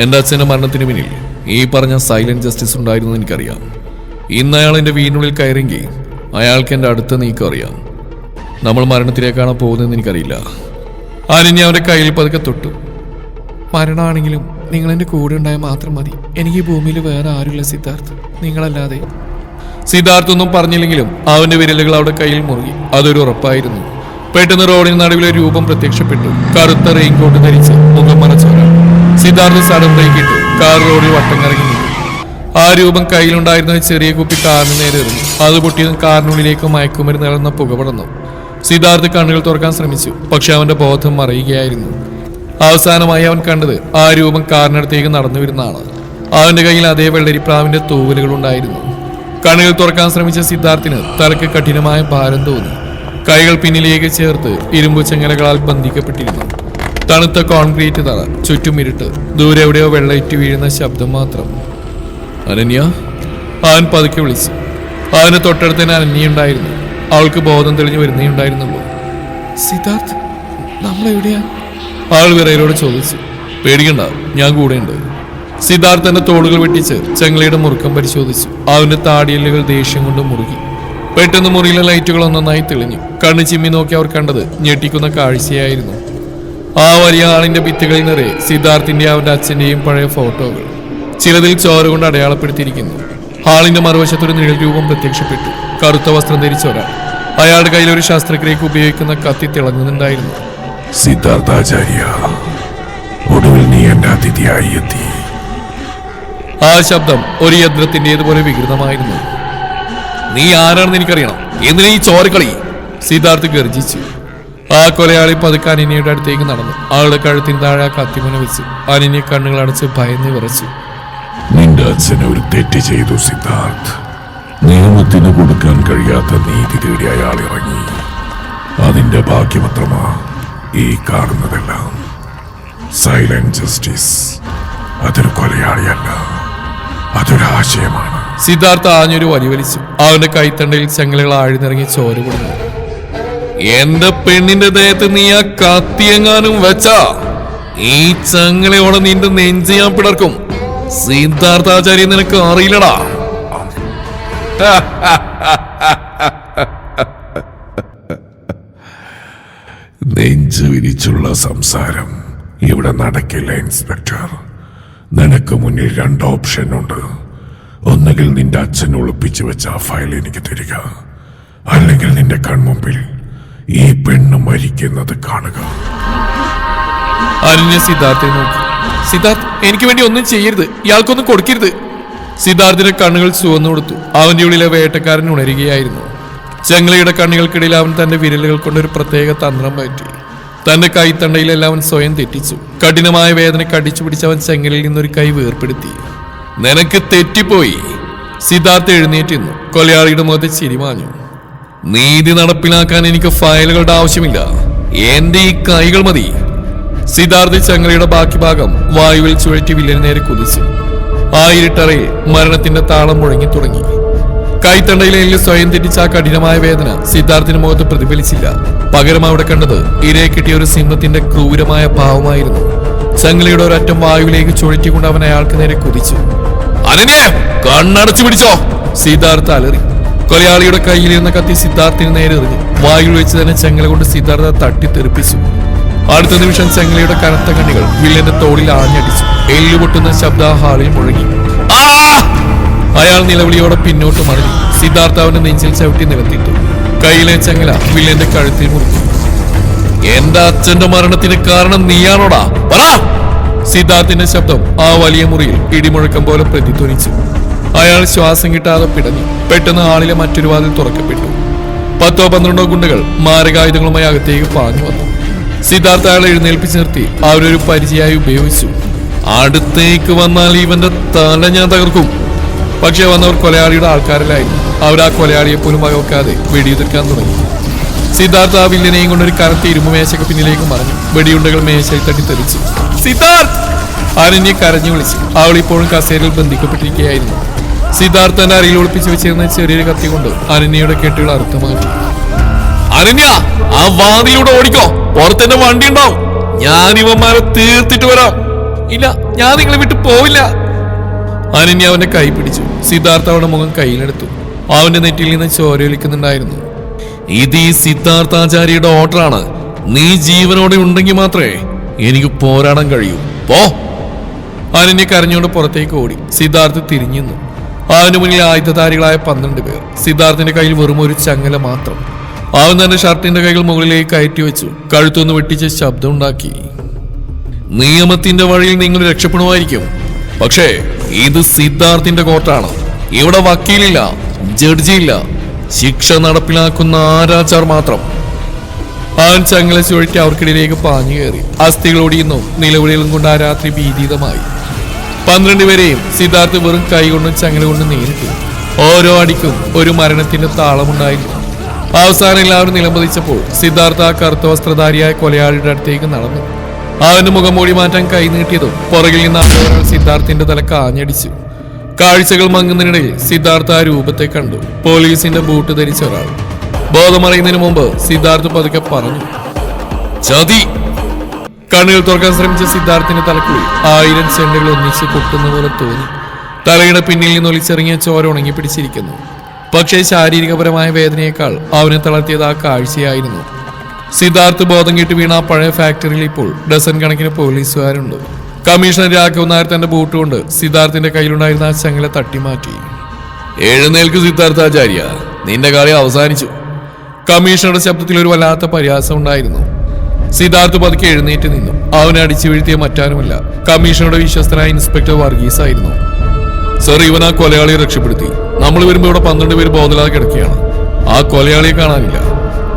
എന്റെ അച്ഛന്റെ മരണത്തിന് പിന്നിൽ ഈ പറഞ്ഞ സൈലന്റ് ജസ്റ്റിസ് ഉണ്ടായിരുന്നു എനിക്കറിയാം. ഇന്ന് അയാൾ എന്റെ വീടിനുള്ളിൽ കയറിയെങ്കിൽ അയാൾക്ക് എന്റെ അടുത്ത നീക്കം അറിയാം. നമ്മൾ മരണത്തിലേക്കാണ് പോകുന്നതെന്ന് എനിക്കറിയില്ല. അനന്യ അവന്റെ കയ്യിൽ പതുക്കെ തൊട്ടു. മരണമാണെങ്കിലും നിങ്ങൾ എൻ്റെ കൂടെ ഉണ്ടായാൽ മാത്രം മതി. എനിക്ക് ഈ ഭൂമിയിൽ വേറെ ആരുമില്ല സിദ്ധാർത്ഥ്, നിങ്ങളല്ലാതെ. സിദ്ധാർത്ഥ് ഒന്നും പറഞ്ഞില്ലെങ്കിലും അവന്റെ വിരലുകൾ അവിടെ കയ്യിൽ മുറുകി. അതൊരു ഉറപ്പായിരുന്നു. പെട്ടെന്ന് റോഡിന് നടുവിലെ രൂപം പ്രത്യക്ഷപ്പെട്ടു. കറുത്ത റെയിൻകോട്ട് ധരിച്ച് മുഖം മറച്ചവരാണ്. സിദ്ധാർത്ഥ് സഡൻ ബ്രേക്ക് ഇട്ടു. കാർ റോഡിൽ വട്ടം കറങ്ങി നിന്നു. ആ രൂപം കയ്യിലുണ്ടായിരുന്ന ചെറിയ കുപ്പി കാറിന് നേരെ എറിഞ്ഞു. അത് പൊട്ടിയതും കാറിനുള്ളിലേക്ക് മയക്കുമരുന്ന് നിറഞ്ഞ പുക പടർന്നു. സിദ്ധാർത്ഥ് കണ്ണുകൾ തുറക്കാൻ ശ്രമിച്ചു. പക്ഷെ അവന്റെ ബോധം മറയുകയായിരുന്നു. അവസാനമായി അവൻ കണ്ടത് ആ രൂപം കാറിനടുത്തേക്ക് നടന്നു വരുന്നതാണ്. അവന്റെ കയ്യിൽ അതേ വെള്ളരിപ്രാവിന്റെ തൂവലുകൾ ഉണ്ടായിരുന്നു. കണ്ണുകൾ തുറക്കാൻ ശ്രമിച്ച സിദ്ധാർത്ഥിന് തലക്ക് കഠിനമായ ഭാരം തോന്നി. കൈകൾ പിന്നിലേക്ക് ചേർത്ത് ഇരുമ്പു ചെങ്ങലകളാൽ ബന്ധിക്കപ്പെട്ടിരുന്നു. തണുത്ത കോൺക്രീറ്റ് തറ, ചുറ്റും ഇരുട്ട്, ദൂരെ എവിടെയോ വെള്ളയിട്ട് വീഴുന്ന ശബ്ദം മാത്രം. അനന്യ, അവൻ പതുക്കെ വിളിച്ചു. അവന് തൊട്ടടുത്ത് തന്നെ അനന്യുണ്ടായിരുന്നു. അവൾക്ക് ബോധം തെളിഞ്ഞു വരുന്നേ ഉണ്ടായിരുന്നുള്ളൂ. സിദ്ധാർത്ഥ്, നമ്മളെവിടെയാ? ആൾ വിറയലോട് ചോദിച്ചു. പേടിക്കണ്ട, ഞാൻ കൂടെയുണ്ട്. സിദ്ധാർത്ഥ് തന്റെ തോളുകൾ വെട്ടിച്ച് ചങ്ങലയുടെ മുറുക്കം പരിശോധിച്ചു. അവന്റെ താടിയല്ലുകൾ ദേഷ്യം കൊണ്ട് മുറുകി. പെട്ടെന്ന് മുറിയിലെ ലൈറ്റുകൾ ഒന്നൊന്നായി തെളിഞ്ഞു. കണ്ണ് ചിമ്മി നോക്കി അവർ കണ്ടത് ഞെട്ടിക്കുന്ന കാഴ്ചയായിരുന്നു. ആ വലിയ ആളിന്റെ ഭിത്തികളിൽ നിറയെ സിദ്ധാർത്ഥിന്റെ അവന്റെ അച്ഛന്റെയും പഴയ ഫോട്ടോകൾ. ചിലതിൽ ചോര കൊണ്ട് അടയാളപ്പെടുത്തിയിരിക്കുന്നു. ഹാളിന്റെ മറുവശത്തൊരു നിഴൽ രൂപം പ്രത്യക്ഷപ്പെട്ടു. കറുത്ത വസ്ത്രം ധരിച്ച ഒരാൾ. അയാളുടെ കയ്യിൽ ഒരു ശസ്ത്രക്രിയക്ക് ഉപയോഗിക്കുന്ന കത്തി തിളങ്ങുന്നുണ്ടായിരുന്നു. സിദ്ധാർത്ഥാചാര്യ, ഒടുവിൽ നീ എന്റെ അതിഥിയായി എത്തി. ആ ശബ്ദം ഒരു യന്ത്രത്തിന്റേതുപോലെ വികൃതമായിരുന്നു. നീ ആരാണെന്ന് എനിക്കറിയണം. എന്തിനാ ഈ ചോരക്കളി? സിദ്ധാർത്ഥ് ഗർജിച്ചു. ആ കൊലയാളി പതുക്കെ അനന്യയുടെ അടുത്തേക്ക് നടന്നു. ആളുടെ കഴുത്തിന് താഴെ ആ കത്തിമുന വെച്ചു. അനന്യ കണ്ണുകൾ അടച്ച് ഭയന്ന് വിറച്ചു. നിന്റെ അച്ഛന് ഒരു തെറ്റ് ചെയ്തു സിദ്ധാർത്ഥ്. നിയമത്തിന് കൊടുക്കാൻ കഴിയാത്ത നീതി തേടി അയാൾ ഇറങ്ങി. അതിന്റെ ഭാഗ്യപത്രമാ ഈ കാണുന്നതെല്ലാം. Silent justice. അതൊരു കൊലയാളിയല്ല, അതൊരാശയമാണ്. സിദ്ധാർത്ഥ ആഞ്ഞൊരു വലിവലിച്ചു. അവന്റെ കൈത്തണ്ടയിൽ ചങ്ങലകൾ ആഴ്ന്നിറങ്ങി ചോര കൊടുന്നു. എന്റെ പെണ്ണിന്റെ ദേഹത്ത് നീ ആ കത്തിയെങ്ങാനും വെച്ചാ ഈ ചങ്ങലയോടെ നിന്റെ നെഞ്ച് ഞാൻ പിളർക്കും. സിദ്ധാർത്ഥാചാര്യ, നിനക്ക് അറിയില്ലടാ. നെഞ്ചു വിരിച്ചുള്ള സംസാരം ഇവിടെ നടക്കില്ല ഇൻസ്പെക്ടർ. നിനക്ക് മുന്നിൽ 2 ഓപ്ഷൻ ഉണ്ട്. ഒന്നുകിൽ നിന്റെ അച്ഛൻ ഒളിപ്പിച്ചു വെച്ച ആ ഫയൽ എനിക്ക് തരിക, അല്ലെങ്കിൽ നിന്റെ കൺമുമ്പിൽ ഈ പെണ്ണ് മരിക്കുന്നത് കാണുക. അനന്യ സിദ്ധാർത്ഥിനെ നോക്കി. സിദ്ധാർത്ഥ്, എനിക്ക് വേണ്ടി ഒന്നും ചെയ്യരുത്, ഇയാൾക്കൊന്നും കൊടുക്കരുത്. സിദ്ധാർത്ഥിന്റെ കണ്ണുകൾ ചുവന്നു കൊടുത്തു. അവന്റെ ഉള്ളിലെ വേട്ടക്കാരൻ ഉണരുകയായിരുന്നു. ചങ്ങലയുടെ കണ്ണുകൾക്കിടയിൽ അവൻ തന്റെ വിരലുകൾ കൊണ്ടൊരു പ്രത്യേക തന്ത്രം പറ്റി. തന്റെ കൈത്തണ്ടയിലെല്ലാം അവൻ സ്വയം തെറ്റിച്ചു. കഠിനമായ വേദന കടിച്ചു പിടിച്ചവൻ ചെങ്ങലയിൽ നിന്നൊരു കൈ വേർപ്പെടുത്തി. നിനക്ക് തെറ്റിപ്പോയി. സിദ്ധാർത്ഥ് എഴുന്നേറ്റിരുന്നു. കൊലയാളിയുടെ മുഖത്ത് ചിരിമാഞ്ഞു. നീതി നടപ്പിലാക്കാൻ എനിക്ക് ഫയലുകളുടെ ആവശ്യമില്ല, എന്റെ ഈ കൈകൾ മതി. സിദ്ധാർത്ഥ് ചങ്ങലയുടെ ബാക്കി ഭാഗം വായുവിൽ ചുഴറ്റി വില്ലന് നേരെ കുതിച്ചു. ആ ഇരുട്ടറയിൽ മരണത്തിന്റെ താളം മുഴങ്ങി തുടങ്ങി. കൈത്തണ്ടയിലെ സ്വയം തെറ്റിച്ച ആ കഠിനമായ വേദന സിദ്ധാർത്ഥിന്റെ മുഖത്ത് പ്രതിഫലിച്ചില്ല. പകരം അവിടെ കണ്ടത് ഇരയെ കിട്ടിയ ഒരു സിംഹത്തിന്റെ ക്രൂരമായ ഭാവമായിരുന്നു. ചങ്ങലയുടെ ഒരറ്റം വായുവിലേക്ക് ചുഴറ്റിക്കൊണ്ട് അവൻ അയാൾക്ക് നേരെ കുതിച്ചു. അനന്യ, കണ്ണടച്ചു പിടിച്ചോ! സിദ്ധാർത്ഥ അലറി. കൊലയാളിയുടെ കയ്യിലിരുന്ന കത്തി സിദ്ധാർത്ഥിന് നേരെ എറിഞ്ഞു. വായുവിൽ വെച്ച് തന്നെ ചങ്ങല കൊണ്ട് സിദ്ധാർത്ഥ തട്ടിത്തെറിപ്പിച്ചു. അടുത്ത നിമിഷം ചങ്ങലയുടെ കനത്ത കണ്ണികൾ വില്ലന്റെ തോളിൽ ആഞ്ഞടിച്ചു. എല്ലുപൊട്ടുന്ന ശബ്ദ ഹാളിൽ മുഴങ്ങി. അയാൾ നിലവിളിയോടെ പിന്നോട്ട് മടങ്ങി. സിദ്ധാർത്ഥ അവന്റെ നെഞ്ചിൽ ചവിട്ടി നിലത്തിട്ടു. കയ്യിലെ ചങ്ങല വില്ലന്റെ കഴുത്തിൽ മുറുക്കി. എന്റെ അച്ഛന്റെ മരണത്തിന് കാരണം നീയാണോടാ? പറ! സിദ്ധാർത്ഥിന്റെ ശബ്ദം ആ വലിയ മുറിയിൽ ഇടിമുഴക്കം പോലെ പ്രതിധ്വനിച്ചു. അയാൾ ശ്വാസം കിട്ടാതെ പിടഞ്ഞു. പെട്ടെന്ന് ആളിലെ മറ്റൊരു വാതിൽ തുറക്കപ്പെട്ടു. 10-12 ഗുണ്ടകൾ മാരകായുധങ്ങളുമായി അകത്തേക്ക് പാഞ്ഞു വന്നു. സിദ്ധാർത്ഥ അയാളെ എഴുന്നേൽപ്പിച്ച് നിർത്തി അവരൊരു പരിചയമായി ഉപയോഗിച്ചു. അടുത്തേക്ക് വന്നാൽ ഇവന്റെ തല ഞാൻ തകർക്കും. പക്ഷെ വന്നവർ കൊലയാളിയുടെ ആൾക്കാരിലായിരുന്നു. അവർ ആ കൊലയാളിയെ പോലും വകവെക്കാതെ വെടിയുതിർക്കാൻ തുടങ്ങി. സിദ്ധാർത്ഥ ആ വില്ലനെയും കൊണ്ടൊരു കനത്ത ഇരുമ്പ് മേശയ്ക്ക് പിന്നിലേക്ക് മറഞ്ഞു. വെടിയുണ്ടകൾ മേശയിൽ തട്ടി തെറിച്ചു. സിദ്ധാർത്ഥ്! അനന്യെ കരഞ്ഞു വിളിച്ചു. അവൾ ഇപ്പോഴും കസേരയിൽ ബന്ധിക്കപ്പെട്ടിരിക്കുകയായിരുന്നു. സിദ്ധാർത്ഥ തന്റെ അരയിൽ ഒളിപ്പിച്ചു വെച്ചിരുന്ന ചെറിയൊരു കത്തി കൊണ്ട് അനന്യയുടെ കെട്ടുകൾ അറുത്തു മാറ്റി. അനന്യ, ആ വാതിലൂടെ ഓടിക്കോ, പുറത്തെന്റെ വണ്ടി ഉണ്ടാവും. ഞാൻ ഇവന്മാരെ തീർത്തിട്ട് വരാം. ഇല്ല, ഞാൻ നിങ്ങളെ വിട്ടു പോവില്ല. അനന്യ അവന്റെ കൈ പിടിച്ചു. സിദ്ധാർത്ഥ അവന്റെ മുഖം കയ്യിലെടുത്തു. അവന്റെ നെറ്റിയിൽ നിന്ന് ചോരയൊലിക്കുന്നുണ്ടായിരുന്നു. ഇത് ഈ സിദ്ധാർത്ഥാചാര്യയുടെ ഓർഡറാണ്. നീ ജീവനോടെ ഉണ്ടെങ്കിൽ മാത്രമേ എനിക്ക് പോരാടാൻ കഴിയൂ. പോ! അനന്യ കരഞ്ഞുകൊണ്ട് പുറത്തേക്ക് ഓടി. സിദ്ധാർത്ഥ് തിരിഞ്ഞു. അവന് മുന്നിൽ ആയുധധാരികളായ 12 പേർ. സിദ്ധാർത്ഥിന്റെ കയ്യിൽ വെറും ഒരു ചങ്ങല മാത്രം. അവൻ തന്റെ ഷർട്ടിന്റെ കൈകൾ മുകളിലേക്ക് കയറ്റി വെച്ചു. കഴുത്തൊന്ന് വെട്ടിച്ച് ശബ്ദമുണ്ടാക്കി. നിയമത്തിന്റെ വഴിയിൽ നിങ്ങൾ രക്ഷപ്പെടുമായിരിക്കും, പക്ഷേ ഇത് സിദ്ധാർത്ഥിന്റെ കോർട്ടാണ്. ഇവിടെ വക്കീലില്ല, ജഡ്ജിയില്ല, ശിക്ഷ നടപ്പിലാക്കുന്ന ആരാച്ചാർ മാത്രം. അവൻ ചങ്ങല ചുഴറ്റി അവർക്കിടയിലേക്ക് പാഞ്ഞു കയറി. അസ്ഥികൾ ഒടിയുന്നു. നിലവിളികളും കൊണ്ട് ആ രാത്രി ഭീതിതമായി. 12 പേരെയും സിദ്ധാർത്ഥ് വെറും കൈ കൊണ്ടും ചങ്ങല കൊണ്ടും നേരിട്ടു. ഓരോ അടിക്കും ഒരു മരണത്തിന്റെ താളമുണ്ടായിരുന്നു. അവസാനം എല്ലാവരും നിലംപതിച്ചപ്പോൾ സിദ്ധാർത്ഥ ആ കറുത്ത വസ്ത്രധാരിയായ കൊലയാളിയുടെ അടുത്തേക്ക് നടന്നു. അവന്റെ മുഖം മൂടി മാറ്റാൻ കൈ നീട്ടിയതും പുറകിൽ നിന്ന് ഒരാൾ സിദ്ധാർത്ഥിന്റെ തല കാഞ്ഞടിച്ചു. കാഴ്ചകൾ മങ്ങുന്നതിനിടയിൽ സിദ്ധാർത്ഥ ആ രൂപത്തെ കണ്ടു. പോലീസിന്റെ ബൂട്ട് ധരിച്ച ഒരാൾ. ബോധമറിയുന്നതിന് മുമ്പ് സിദ്ധാർത്ഥ് പതുക്കെ പറഞ്ഞു, ചതി. കണ്ണുകൾ തുറക്കാൻ ശ്രമിച്ച സിദ്ധാർത്ഥിന്റെ തലക്കുള്ളിൽ 1000 ചെണ്ടുകൾ ഒന്നിച്ച് കൊട്ടുന്ന പോലെ തോന്നി. തലയുടെ പിന്നിൽ നിന്ന് ഒലിച്ചിറങ്ങിയ ചോര ഉണങ്ങി പിടിച്ചിരിക്കുന്നു. പക്ഷേ ശാരീരികപരമായ വേദനയേക്കാൾ അവനെ തളർത്തിയത് ആ കാഴ്ചയായിരുന്നു. സിദ്ധാർത്ഥ് ബോധം കെട്ട് വീണ ആ പഴയ ഫാക്ടറിയിൽ ഇപ്പോൾ ഡസൻ കണക്കിന് പോലീസുകാരുണ്ട്. കമ്മീഷണർ രാഘവ് നായർ തന്റെ ബൂട്ട് കൊണ്ട് സിദ്ധാർത്ഥിന്റെ കയ്യിലുണ്ടായിരുന്ന ആ ചങ്ങല തട്ടിമാറ്റി. എഴുന്നേൽക്ക് സിദ്ധാർത്ഥാചാര്യ, നിന്റെ കളി അവസാനിച്ചു. കമ്മീഷണറുടെ ശബ്ദത്തിൽ ഒരു വല്ലാത്ത പരിഹാസം ഉണ്ടായിരുന്നു. സിദ്ധാർത്ഥ് പതുക്കെ എഴുന്നേറ്റ് നിന്നു. അവനെ അടിച്ചു വീഴ്ത്തിയ മറ്റാരുമല്ല, കമ്മീഷണറുടെ വിശ്വസ്തനായ ഇൻസ്പെക്ടർ വർഗീസ് ആയിരുന്നു. സർ, ഇവൻ ആ കൊലയാളിയെ രക്ഷപ്പെടുത്തി. നമ്മൾ വരുമ്പോൾ ഇവിടെ 12 പേര് ബോധമില്ലാതെ കിടക്കുകയാണ്. ആ കൊലയാളിയെ കാണാനില്ല,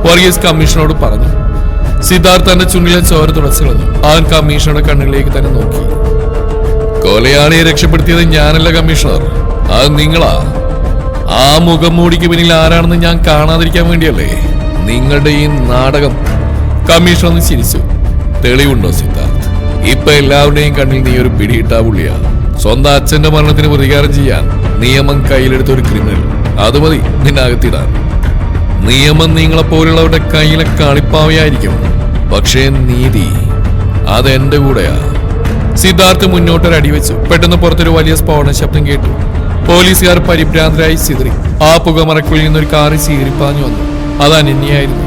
വർഗീസ് കമ്മീഷണറോട് പറഞ്ഞു. സിദ്ധാർത്ഥ് തന്റെ ചുണ്ടിലെ ചോര തുടച്ചു കളഞ്ഞു. അവൻ കമ്മീഷണറുടെ കണ്ണുകളിലേക്ക് തന്നെ നോക്കി. കൊലയാളിയെ രക്ഷപ്പെടുത്തിയത് ഞാനല്ല കമ്മീഷണർ, അത് നിങ്ങളാ. ആ മുഖം മൂടിക്ക് പിന്നിൽ ആരാണെന്ന് ഞാൻ കാണാതിരിക്കാൻ വേണ്ടിയല്ലേ നിങ്ങളുടെ ഈ നാടകം. കമ്മീഷണർ ഒന്ന് ചിരിച്ചു. തെളിവുണ്ടോ സിദ്ധാർത്ഥ്? ഇപ്പൊ എല്ലാവരുടെയും കണ്ണിൽ നീ ഒരു പിടിയിട്ടാ പുള്ളിയാ. സ്വന്തം അച്ഛന്റെ മരണത്തിന് പ്രതികാരം ചെയ്യാൻ നിയമം കയ്യിലെടുത്ത ഒരു ക്രിമിനൽ. അത് മതി നിന്നെ അകത്തിടാൻ. നിയമം നിങ്ങളെപ്പോലുള്ളവരുടെ കയ്യിലെ കളിപ്പാവയായിരിക്കും, പക്ഷേ നീതി അതെന്റെ കൂടെയാ. സിദ്ധാർത്ഥ് മുന്നോട്ടൊരടി വെച്ചു. പെട്ടെന്ന് പുറത്തൊരു വലിയ സ്ഫോടന ശബ്ദം കേട്ടു. പോലീസുകാർ പരിഭ്രാന്തരായി ചിതറി. ആ പുകമറക്കുള്ളിൽ നിന്നൊരു കാറ് ചീറിപ്പാഞ്ഞു വന്നു. അത് അനന്യയായിരുന്നു.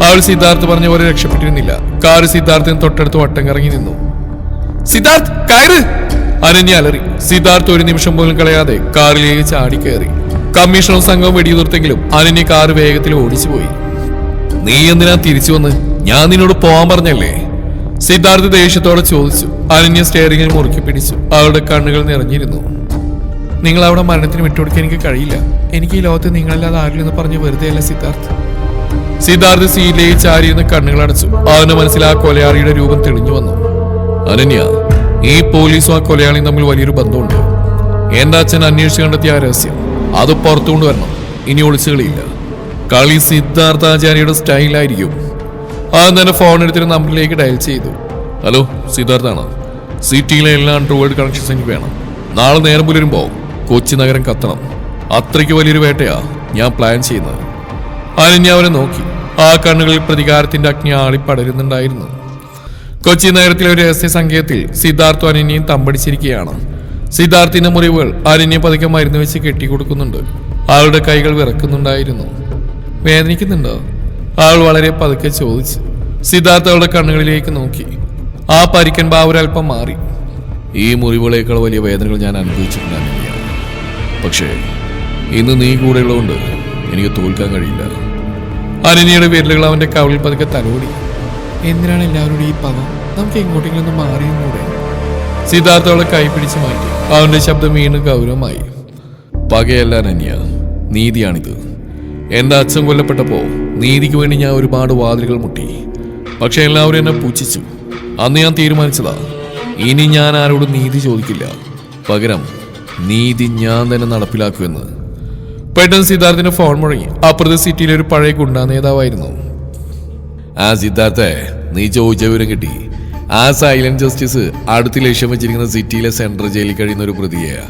അവൾ സിദ്ധാർത്ഥ് പറഞ്ഞ പോലെ രക്ഷപ്പെട്ടിരുന്നില്ല. കാറ് സിദ്ധാർത്ഥിന് തൊട്ടടുത്ത് വട്ടം കറങ്ങി നിന്നു. സിദ്ധാർത്ഥ് കയറ്! അനന്യ അലറി. സിദ്ധാർത്ഥ് ഒരു നിമിഷം പോലും കളയാതെ കാറിലേക്ക് ചാടിക്കയറി. കമ്മീഷണർ സംഘം വെടിയുതിർത്തെങ്കിലും അനന്യ കാറ് വേഗത്തിൽ ഓടിച്ചുപോയി. നീ എന്തിനാ തിരിച്ചു വന്ന്? ഞാൻ നിന്നോട് പോവാൻ പറഞ്ഞല്ലേ? സിദ്ധാർത്ഥ് ദേഷ്യത്തോടെ ചോദിച്ചു. അനന്യ സ്റ്റെയറിംഗിൽ മുറുക്കി പിടിച്ചു. അവളുടെ കണ്ണുകൾ നിറഞ്ഞിരുന്നു. നിങ്ങൾ അവിടെ മരണത്തിന് വിട്ടുകൊടുക്കാൻ എനിക്ക് കഴിയില്ല. എനിക്ക് ഈ ലോകത്ത് നിങ്ങളല്ലാതെ ആരില്ലെന്ന് പറഞ്ഞ് വെറുതെ അല്ല സിദ്ധാർത്ഥ്. സിദ്ധാർത്ഥ് സീറ്റിലേക്ക് ചാരിയിരുന്ന് കണ്ണുകൾ അടച്ചു. അവന്റെ മനസ്സിൽ ആ കൊലയാളിയുടെ രൂപം തെളിഞ്ഞു വന്നു. അനന്യ, ഈ പോലീസും ആ കൊലയാളിയും തമ്മിൽ വലിയൊരു ബന്ധമുണ്ട്. എന്റെ അച്ഛൻ അന്വേഷിച്ച് കണ്ടെത്തിയ ആ രഹസ്യം അത് പുറത്തു കൊണ്ടുവരണം. ഇനി ഒളിച്ചുകളിയില്ല. കളി സിദ്ധാർത്ഥാചാര്യയുടെ സ്റ്റൈലായിരിക്കും. അവൻ തന്നെ ഫോൺ എടുത്തിട്ട് നമ്പറിലേക്ക് ഡയൽ ചെയ്തു. ഹലോ, സിദ്ധാർത്ഥാണോ? സിറ്റിയിലെ എല്ലാ അണ്ടർവേൾഡ് കണക്ഷൻസ് എനിക്ക് വേണം. നാളെ നേരം പുലരുമ്പോ കൊച്ചി നഗരം കത്തണം. അത്രയ്ക്ക് വലിയൊരു വേട്ടയാ ഞാൻ പ്ലാൻ ചെയ്യുന്നത്. അനന്യ അവനെ നോക്കി. ആ കണ്ണുകളിൽ പ്രതികാരത്തിന്റെ അഗ്നി ആളിപ്പടരുന്നുണ്ടായിരുന്നു. കൊച്ചി നഗരത്തിലെ ഒരു രഹസ്യ സങ്കേതത്തിൽ സിദ്ധാർത്ഥും അനന്യയും തമ്പടിച്ചിരിക്കുകയാണ്. സിദ്ധാർത്ഥിന്റെ മുറിവുകൾ അനന്യ പതുക്കെ മരുന്ന് വെച്ച് കെട്ടിക്കൊടുക്കുന്നുണ്ട്. അവളുടെ കൈകൾ വിറക്കുന്നുണ്ടായിരുന്നു. വേദനിക്കുന്നുണ്ടോ? അവൾ വളരെ പതുക്കെ ചോദിച്ചു. സിദ്ധാർത്ഥ അവളുടെ കണ്ണുകളിലേക്ക് നോക്കി. ആ പരിക്കൻ ഭാവൊരൽപ്പം മാറി. ഈ മുറിവുകളേക്കാൾ വലിയ വേദനകൾ ഞാൻ അനുഭവിച്ചിട്ടുണ്ടായിരുന്നില്ല. പക്ഷേ ഇന്ന് നീ കൂടെയുള്ളതുകൊണ്ട് എനിക്ക് തോൽക്കാൻ കഴിയില്ല. അനന്യയുടെ വിരലുകൾ അവന്റെ കവിളിൽ പതുക്കെ തലോടി. എന്തിനാണ് എല്ലാവരോടും ഈ പവം? നമുക്ക് എങ്ങോട്ടെങ്കിലും ഒന്ന് മാറിയെന്നൂടെ? സിദ്ധാർത്ഥ അവളെ കൈ പിടിച്ചു മാറ്റി. അവന്റെ ശബ്ദം വീണ്ടും ഗൗരവമായി. പകയല്ല അനന്യ, നീതിയാണിത്. എന്റെ അച്ഛൻ കൊല്ലപ്പെട്ടപ്പോ നീതിക്ക് വേണ്ടി ഞാൻ ഒരുപാട് വാതിലുകൾ മുട്ടി. പക്ഷെ എല്ലാവരും എന്നെ പുച്ഛിച്ചു. അന്ന് ഞാൻ തീരുമാനിച്ചതാ, ഇനി ഞാൻ ആരോടും നീതി ചോദിക്കില്ല. പകരം നീതി ഞാൻ തന്നെ നടപ്പിലാക്കുമെന്ന്. പെട്ടെന്ന് സിദ്ധാർത്ഥിന്റെ ഫോൺ മുഴങ്ങി. അപ്പുറത്തെ സിറ്റിയിലെ ഒരു പഴയ ഗുണ്ടാ നേതാവായിരുന്നു. ആ സിദ്ധാർത്ഥെ, നീ ചോദിച്ച വിവരം കിട്ടി. ആ സൈലന്റ് ജസ്റ്റിസ് അടുത്ത് ലക്ഷ്യം വെച്ചിരിക്കുന്ന സിറ്റിയിലെ സെൻട്രൽ ജയിലിൽ കഴിയുന്ന ഒരു പ്രതിയെയാ.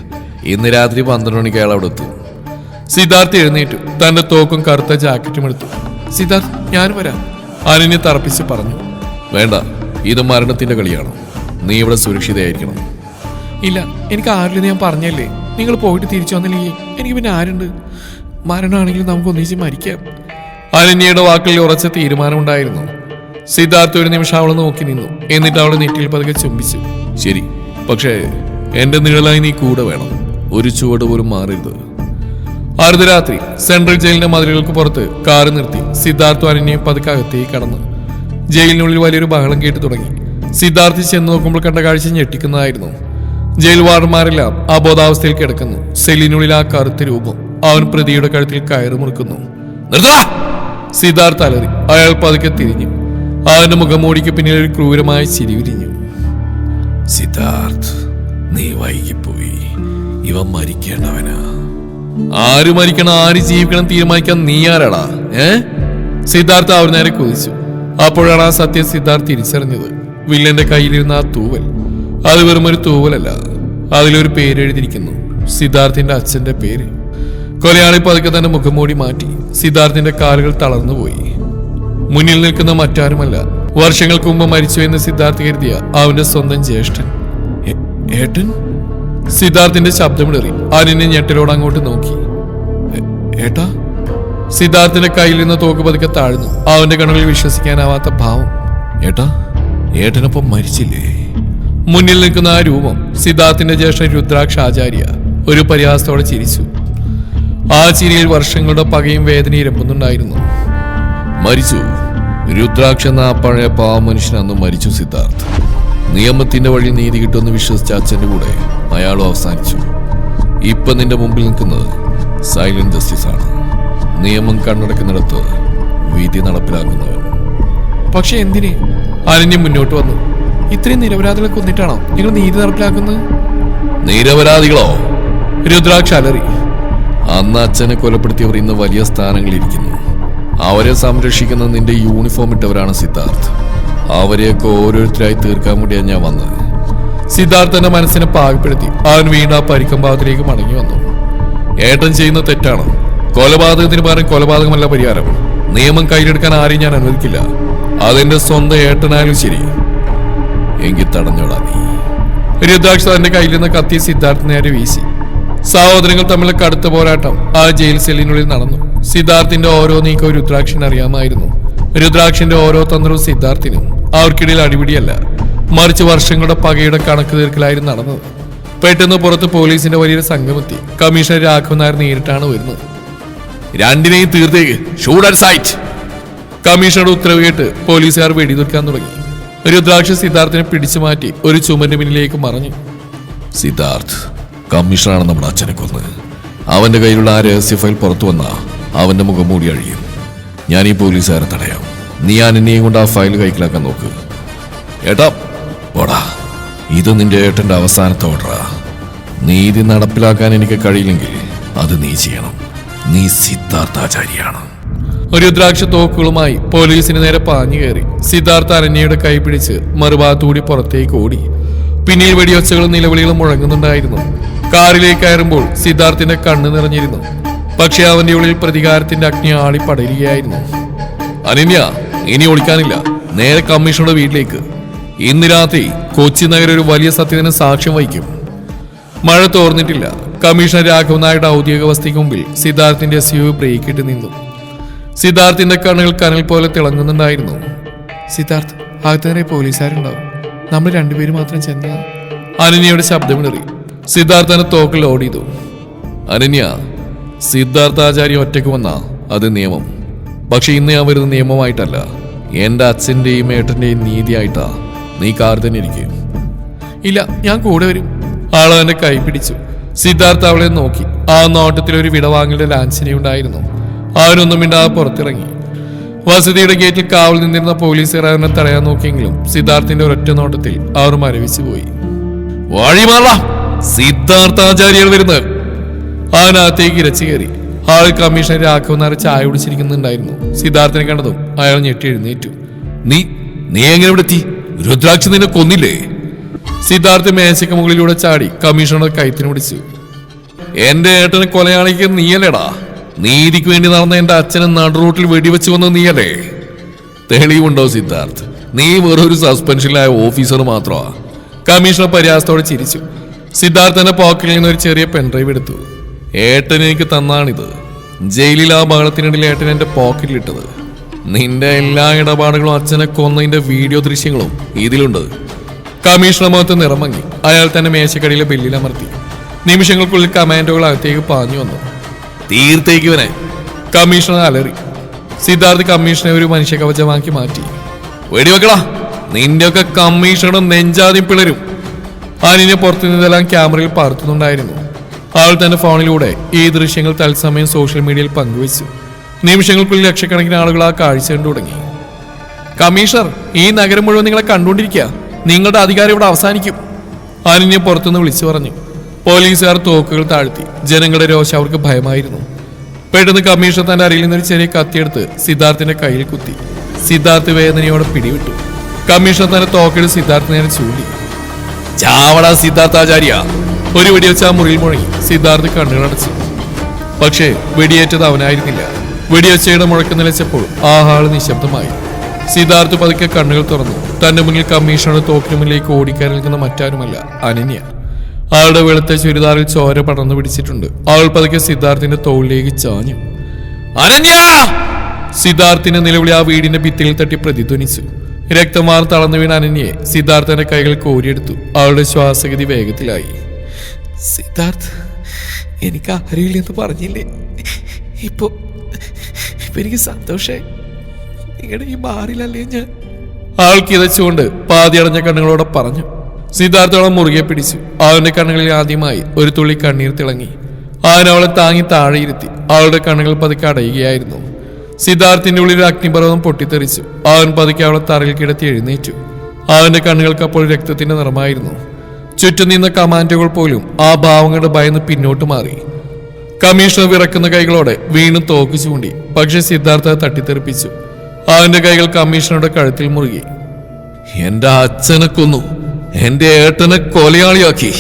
ഇന്ന് രാത്രി 12 മണിക്ക് അയാൾ അവിടെ എത്തും. സിദ്ധാർത്ഥ് എഴുന്നേറ്റു. തന്റെ തോക്കും കറുത്ത ജാക്കറ്റും എടുത്തു. സിദ്ധാർത്ഥ്, ഞാൻ വരാം, അനന്യ തറപ്പിച്ച് പറഞ്ഞു. വേണ്ട, ഇത് മരണത്തിന്റെ കളിയാണ്. നീ ഇവിടെ സുരക്ഷിതയായിരിക്കണം. ഇല്ല, എനിക്ക് ആരില്ലെന്ന് ഞാൻ പറഞ്ഞല്ലേ. നിങ്ങൾ പോയിട്ട് തിരിച്ചു വന്നില്ലെങ്കിൽ എനിക്ക് പിന്നെ ആരുണ്ട്? മരണമാണെങ്കിലും നമുക്ക് ഒന്നിച്ച് മരിക്കാം. അനന്യയുടെ വാക്കുകളിൽ ഉറച്ച തീരുമാനമുണ്ടായിരുന്നു. സിദ്ധാർത്ഥ് ഒരു നിമിഷം അവളെ നോക്കി നിന്നു. എന്നിട്ട് അവളെ നെറ്റിയിൽ പതുക്കെ ചുംബിച്ചു. ശരി, പക്ഷേ എന്റെ നിഴലായി നീ കൂടെ വേണം. ഒരു ചുവട് പോലും മാറരുത്. അർദ്ധരാത്രി സെൻട്രൽ ജയിലിന്റെ മതിലുകൾക്ക് പുറത്ത് കാറ് നിർത്തി സിദ്ധാർത്ഥ് അനന്യയും പതുക്കെ അകത്തേക്ക് കടന്നു. ജയിലിനുള്ളിൽ വലിയൊരു ബഹളം കേട്ടു തുടങ്ങി. സിദ്ധാർത്ഥ് ചെന്ന് നോക്കുമ്പോൾ കണ്ട കാഴ്ച ഞെട്ടിക്കുന്നതായിരുന്നു. ജയിൽ വാർഡന്മാരെല്ലാം അബോധാവസ്ഥയിൽ കിടക്കുന്നു. സെല്ലിനുള്ളിൽ ആ കറുത്ത രൂപം. അവൻ പ്രതിയുടെ കഴുത്തിൽ കയറ് മുറുക്കുന്നു. നിർത്താ! സിദ്ധാർത്ഥ് അലറി. അയാൾ പതുക്കെ തിരിഞ്ഞു. അവന്റെ മുഖംമൂടിക്ക് പിന്നിൽ ഒരു ക്രൂരമായ ചിരി വിരിഞ്ഞു. സിദ്ധാർത്ഥ്, നീ വൈകിപ്പോയി. ഇവ മരിക്കേണ്ടവനാ. ആര് മരിക്കണം, ആര് ജീവിക്കണം തീരുമാനിക്കാൻ നീ ആരാടാ? സിദ്ധാർത്ഥ് അവർ നേരെ കുതിച്ചു. അപ്പോഴാണ് ആ സത്യം സിദ്ധാർത്ഥ് തിരിച്ചറിഞ്ഞത്. വില്ലന്റെ കയ്യിലിരുന്ന ആ തൂവൽ, അത് വെറും ഒരു തൂവലല്ല, അതിലൊരു പേരെഴുതിയിരിക്കുന്നു. സിദ്ധാർത്ഥിന്റെ അച്ഛന്റെ പേര്. കൊലയാളി പതുക്കെ തന്നെ മുഖം മൂടി മാറ്റി. സിദ്ധാർത്ഥിന്റെ കാലുകൾ തളർന്നുപോയി. മുന്നിൽ നിൽക്കുന്ന മറ്റാരുമല്ല, വർഷങ്ങൾക്ക് മുമ്പ് മരിച്ചു എന്ന് സിദ്ധാർത്ഥ് കരുതിയ അവന്റെ സ്വന്തം ജ്യേഷ്ഠൻ. ഏട്ടൻ? സിദ്ധാർത്ഥിന്റെ ശബ്ദമിടറി. അനിനെ ഞെട്ടലോട് അങ്ങോട്ട് നോക്കി. ഏട്ടാ? സിദ്ധാർത്ഥിന്റെ കയ്യിൽ നിന്ന് തോക്ക് പതുക്കെ താഴ്ന്നു. അവന്റെ കണ്ണുകളിൽ വിശ്വസിക്കാനാവാത്ത ഭാവം. ഏട്ടാ, ഏട്ടനൊപ്പം മരിച്ചില്ലേ? മുന്നിൽ നിൽക്കുന്ന ആ രൂപം സിദ്ധാർത്ഥിന്റെ ജ്യേഷ്ഠൻ രുദ്രാക്ഷ ആചാര്യ ഒരു പരിഹാസത്തോടെ ചിരിച്ചു. ആ ചിരിയിൽ വർഷങ്ങളുടെ പകയും വേദന ഇരമ്പുന്നുണ്ടായിരുന്നു. മരിച്ചു. രുദ്രാക്ഷ എന്ന ആ പഴയ പാവ മനുഷ്യൻ അന്ന് മരിച്ചു സിദ്ധാർത്ഥ്. നിയമത്തിന്റെ വഴി നീതി കിട്ടുമെന്ന് വിശ്വസിച്ച അച്ഛന്റെ കൂടെ അയാളും അവസാനിച്ചു. ഇപ്പൊ നിന്റെ മുമ്പിൽ നിൽക്കുന്നത് സൈലന്റ് ജസ്റ്റിസ് ആണ്. നിയമം കണ്ണടക്കുന്നിടത്ത് വിധി നടപ്പിലാക്കുന്നവൻ. പക്ഷെ എന്തിന്? അനന്യം മുന്നോട്ട് വന്നു. ഇത്രയും നിരപരാധികളെ കൊന്നിട്ടാണോ നിങ്ങൾ നീതി നടപ്പിലാക്കുന്നത്? നിരപരാധികളോ? രുദ്രാക്ഷ അലറി. അന്ന് അച്ഛനെ കൊലപ്പെടുത്തിയവർ ഇന്ന് വലിയ സ്ഥാനങ്ങളിരിക്കുന്നു. അവരെ സംരക്ഷിക്കുന്ന നിന്റെ യൂണിഫോം ഇട്ടവരാണ് സിദ്ധാർത്ഥ്. അവരെയൊക്കെ ഓരോരുത്തരായി തീർക്കാൻ വേണ്ടിയാണ് ഞാൻ വന്നത്. സിദ്ധാർത്ഥന്റെ മനസ്സിനെ പാകപ്പെടുത്തി അവൻ വീണ്ടും ആ പരിക്കംഭാവത്തിലേക്ക് മടങ്ങി വന്നു. ഏട്ടൻ ചെയ്യുന്ന തെറ്റാണ്. കൊലപാതകത്തിന് പകരം കൊലപാതകമല്ല പരിഹാരം. നിയമം കയ്യിലെടുക്കാൻ ആരെയും ഞാൻ അനുവദിക്കില്ല. അതെന്റെ സ്വന്തം ഏട്ടനായാലും ശരി. എങ്കിൽ തടഞ്ഞോടാ നീ. രുദ്രാക്ഷ തന്റെ കയ്യിൽ നിന്ന് കത്തി സിദ്ധാർത്ഥ് നേരെ വീശി. സഹോദരങ്ങൾ തമ്മിലുള്ള കടുത്ത പോരാട്ടം ആ ജയിൽ സെല്ലിനുള്ളിൽ നടന്നു. സിദ്ധാർത്ഥിന്റെ ഓരോ നീക്കവും രുദ്രാക്ഷിന് അറിയാമായിരുന്നു. രുദ്രാക്ഷിന്റെ ഓരോ തന്ത്രവും സിദ്ധാർത്ഥിനും. അവർക്കിടയിൽ അടിപിടിയല്ല, മറിച്ച് വർഷങ്ങളുടെ പകയുടെ കണക്ക് തീർക്കലായിരുന്നു നടന്നത്. പെട്ടെന്ന് പുറത്ത് പോലീസിന്റെ വലിയൊരു സംഘമെത്തി. കമ്മീഷണർ രാഘവൻ നായർ നേരിട്ടാണ് വരുന്നത്. രണ്ടിനെയും തീർത്തേക്ക്, ഷൂട്ട് അറ്റ് സൈറ്റ്. കമ്മീഷണറുടെ ഉത്തരവ് കേട്ട് പോലീസുകാർ വെടിതീർക്കാൻ തുടങ്ങി. രുദ്രാക്ഷ സിദ്ധാർത്ഥിനെ പിടിച്ചു മാറ്റി ഒരു ചുമരിന്റെ പിന്നിലേക്ക് മറഞ്ഞു. സിദ്ധാർത്ഥ്, കമ്മീഷണറാണ് നമ്മുടെ അച്ഛനെ കൊന്നത്. അവന്റെ കയ്യിലുള്ള ആ രഹസ്യ ഫയൽ പുറത്തു വന്നാ അവന്റെ മുഖം മൂടി അഴിയും. ഞാൻ ഈ പോലീസുകാരെ തടയാം. നീ അനന്യയും കൊണ്ട് ആ ഫയൽ കൈക്കലാക്കാൻ നോക്ക്. ഏട്ടാ പോടാ, ഇത് നിന്റെ ഏട്ടന്റെ അവസാനത്തെ ഓർഡറാ. നീതി നടപ്പിലാക്കാൻ എനിക്ക് കഴിയില്ലെങ്കിൽ അത് നീ ചെയ്യണം. നീ സിദ്ധാർത്ഥാചാര്യാണ്. രുദ്രാക്ഷ തോക്കുകളുമായി പോലീസിന് നേരെ പാഞ്ഞു കയറി. സിദ്ധാർത്ഥ അനന്യയുടെ കൈ പിടിച്ച് മറുഭാഗത്തുകൂടി പുറത്തേക്ക് ഓടി. പിന്നിൽ വെടിയൊച്ചകളും നിലവിളികളും മുഴങ്ങുന്നുണ്ടായിരുന്നു. കാറിലേക്ക് കയറുമ്പോൾ സിദ്ധാർത്ഥിന്റെ കണ്ണ് നിറഞ്ഞിരുന്നു. പക്ഷെ അവന്റെ ഉള്ളിൽ പ്രതികാരത്തിന്റെ അഗ്നി ആളി പടരുകയായിരുന്നു. അനന്യ, ഇനി ഒളിക്കാനില്ല. നേരെ കമ്മീഷണറുടെ വീട്ടിലേക്ക്. ഇന്ന് രാത്രി കൊച്ചി നഗരം ഒരു വലിയ സത്യത്തിന് സാക്ഷ്യം വഹിക്കും. മഴ തോർന്നിട്ടില്ല. കമ്മീഷണർ രാഘവൻ നായരുടെ ഔദ്യോഗിക വസതിക്ക് മുമ്പിൽ സിദ്ധാർത്ഥിന്റെ SUV ബ്രേക്ക് ഇട്ട് നിന്നു. സിദ്ധാർത്ഥിന്റെ കണ്ണുകൾ കനൽ പോലെ തിളങ്ങുന്നുണ്ടായിരുന്നു. സിദ്ധാർത്ഥ്, അകത്തേറെ പോലീസുകാരുണ്ടാവും. നമ്മൾ രണ്ടുപേരും മാത്രം ചെന്ന. അനന്യയുടെ ശബ്ദമിടറി. സിദ്ധാർത്ഥനെ തോക്കിൽ ലോഡ് ചെയ്തു. അനന്യ, സിദ്ധാർത്ഥാചാര്യ ഒറ്റയ്ക്ക് വന്നാ അത് നിയമം. പക്ഷെ ഇന്ന് ഞാൻ വരുന്ന നിയമമായിട്ടല്ല, എന്റെ അച്ഛന്റെയും ഏട്ടന്റെയും നീതിയായിട്ടാ. നീ കാർ തന്നെ ഇരിക്കും. ഇല്ല, ഞാൻ കൂടെ വരും. ആളവന്റെ കൈ പിടിച്ചു. സിദ്ധാർത്ഥ അവളെ നോക്കി. ആ നോട്ടത്തിൽ ഒരു വിടവാങ്ങലുടെ ലാഞ്ചനയുണ്ടായിരുന്നു. അവനൊന്നും മിണ്ടാതെ പുറത്തിറങ്ങി. വസതിയുടെ ഗേറ്റിൽ കാവൽ നിന്നിരുന്ന പോലീസുകാർ അവനെ തടയാൻ നോക്കിയെങ്കിലും സിദ്ധാർത്ഥിന്റെ ഒരൊറ്റ നോട്ടത്തിൽ അവർ മരവിച്ചു പോയി. വഴിമാറാ, സിദ്ധാർത്ഥാചാര്യർ വരുന്നത്. അവനകത്തേക്ക് ഇരച്ചു കയറി. ആൾ കമ്മീഷണർ രാഘവൻ നായർ ചായ കുടിച്ചിരിക്കുന്നുണ്ടായിരുന്നു. സിദ്ധാർത്ഥിനെ കണ്ടതും അയാൾ ഞെട്ടി എഴുന്നേറ്റു. നീ എങ്ങനെ ഇവിടെ എത്തി? രുദ്രാക്ഷ നിന്നെ കൊന്നില്ലേ? സിദ്ധാർത്ഥ് മേശയ്ക്ക് മുകളിലൂടെ ചാടി കമ്മീഷണറുടെ കൈത്തിന് പിടിച്ചു. എന്റെ ഏട്ടനെ കൊലയാളിക്ക് നീയല്ലേടാ? നീതിക്ക് വേണ്ടി നടന്ന എന്റെ അച്ഛനെ നടുറൂട്ടിൽ വെടിവെച്ച് വന്ന നീയല്ലേ? തെളിവുണ്ടോ സിദ്ധാർത്ഥ്? നീ വെറൊരു സസ്പെൻഷനിലായ ഓഫീസർ മാത്രമാ. കമ്മീഷണർ പരിഹാസത്തോടെ ചിരിച്ചു. സിദ്ധാർത്ഥന്റെ പോക്കറ്റിൽ നിന്ന് ഒരു ചെറിയ പെൻഡ്രൈവ് എടുത്തു. ഏട്ടൻ എനിക്ക് തന്നാണിത്. ജയിലിൽ ആ ബഹളത്തിനിടയിൽ ഏട്ടൻ എന്റെ പോക്കറ്റിലിട്ടത്. നിന്റെ എല്ലാ ഇടപാടുകളും അച്ഛനെ കൊന്നതിന്റെ വീഡിയോ ദൃശ്യങ്ങളും ഇതിലുണ്ട്. കമ്മീഷണർ മുഖത്ത് നിറമങ്ങി. അയാൾ തന്നെ മേശക്കടിയിലെ ബില്ലിലമർത്തി. നിമിഷങ്ങൾക്കുള്ളിൽ കമാൻഡോകൾ അകത്തേക്ക് പാഞ്ഞു വന്നു. തീർത്തേക്കുവനെ, കമ്മീഷണർ അലറി. സിദ്ധാർത്ഥ് കമ്മീഷണറെ ഒരു മനുഷ്യ കവചമാക്കി മാറ്റി. വെടിവെക്കടാ, നിന്റെയൊക്കെ കമ്മീഷണറുടെ നെഞ്ചാദ്യം പിളരും. അനിനെ പുറത്തു നിന്നെല്ലാം ക്യാമറയിൽ പകർത്തുന്നുണ്ടായിരുന്നു. ആൾ തന്റെ ഫോണിലൂടെ ഈ ദൃശ്യങ്ങൾ തത്സമയം സോഷ്യൽ മീഡിയയിൽ പങ്കുവച്ചു. നിമിഷങ്ങൾക്കുള്ളിൽ ലക്ഷക്കണക്കിന് ആളുകൾ ആ കാഴ്ച കണ്ടു തുടങ്ങി. കമ്മീഷണർ, ഈ നഗരം മുഴുവൻ നിങ്ങളെ കണ്ടുകൊണ്ടിരിക്കുക. നിങ്ങളുടെ അധികാരം ഇവിടെ അവസാനിക്കും. അനിനെ പുറത്തുനിന്ന് വിളിച്ചു പറഞ്ഞു. പോലീസുകാർ തോക്കുകൾ താഴ്ത്തി. ജനങ്ങളുടെ രോഷം അവർക്ക് ഭയമായിരുന്നു. പെട്ടെന്ന് കമ്മീഷണർ തന്റെ അരയിൽ നിന്നൊരു ചെറിയ കത്തിയെടുത്ത് സിദ്ധാർത്ഥിന്റെ കയ്യിൽ കുത്തി. സിദ്ധാർത്ഥ് വേദനയോടെ പിടിവിട്ടു. കമ്മീഷണർ തന്റെ തോക്കെടുത്ത് സിദ്ധാർത്ഥിനെ ചൂണ്ടി. ചാവട സിദ്ധാർത്ഥാചാര്യ, ഒരു വെടിവെച്ച് ആ മുറിയിൽ മുഴങ്ങി സിദ്ധാർത്ഥ് കണ്ണുകളടച്ചു. പക്ഷേ വെടിയേറ്റത് അവനായിരുന്നില്ല. വെടിവെച്ചയുടെ മുഴക്കം നിലച്ചപ്പോൾ ആ ഹാള് നിശബ്ദമായി. സിദ്ധാർത്ഥ് പതുക്കെ കണ്ണുകൾ തുറന്നു. തന്റെ മുന്നിൽ കമ്മീഷണറുടെ തോക്കിന് മുന്നിലേക്ക് ഓടിക്കാൻ നിൽക്കുന്ന മറ്റാരുമല്ല, അനന്യ. അവളുടെ വെളുത്ത ചുരിദാറിൽ ചോര പടർന്നു പിടിച്ചിട്ടുണ്ട്. അവൾ പതുക്കെ സിദ്ധാർത്ഥിന്റെ തോളിലേക്ക് ചാഞ്ഞു. അനന്യ! സിദ്ധാർത്ഥിന്റെ നിലവിളി ആ വീടിന്റെ ഭിത്തിയിൽ തട്ടി പ്രതിധ്വനിച്ചു. രക്തമാർ തളർന്നു വീണ അനന്യയെ സിദ്ധാർത്ഥന്റെ കൈകൾ കോരിയെടുത്തു. അവളുടെ ശ്വാസഗതി വേഗത്തിലായി. സിദ്ധാർത്ഥ്, എനിക്ക് അറിയില്ലെന്ന് പറഞ്ഞില്ലേ? ഇപ്പൊ എനിക്ക് സന്തോഷായി. നിങ്ങളുടെ ഈ ബാറിലല്ലേ ഞാൻ? ആൾ കിതച്ചുകൊണ്ട് പാതിയടഞ്ഞ കണ്ണുകളോടെ പറഞ്ഞു. സിദ്ധാർത്ഥോളം മുറുകെ പിടിച്ചു. അവന്റെ കണ്ണുകളിൽ ആദ്യമായി ഒരു തുള്ളി കണ്ണീർ തിളങ്ങി. അവൻ അവളെ താങ്ങി താഴെയിരുത്തി. അവളുടെ കണ്ണുകൾ പതുക്കെ അടയുകയായിരുന്നു. സിദ്ധാർത്ഥിന്റെ ഉള്ളിൽ അഗ്നിപർവ്വതം പൊട്ടിത്തെറിച്ചു. അവൻ പതുക്കെ അവളെ തറയിൽ കിടത്തി എഴുന്നേറ്റു. അവന്റെ കണ്ണുകൾക്ക് അപ്പോൾ രക്തത്തിന്റെ നിറമായിരുന്നു. ചുറ്റും നിന്ന കമാൻഡോകൾ പോലും ആ ഭാവങ്ങളുടെ ഭയന്ന് പിന്നോട്ട് മാറി. കമ്മീഷണർ വിറക്കുന്ന കൈകളോടെ വീണ്ടും തോക്ക് ചൂണ്ടി. പക്ഷെ സിദ്ധാർത്ഥ തട്ടിത്തെറിപ്പിച്ചു. അവന്റെ കൈകൾ കമ്മീഷണറുടെ കഴുത്തിൽ മുറുകി. എന്റെ അച്ഛനെ കൊന്നു, എന്റെ ഏട്ടനെ കൊലയാളിയാക്കി,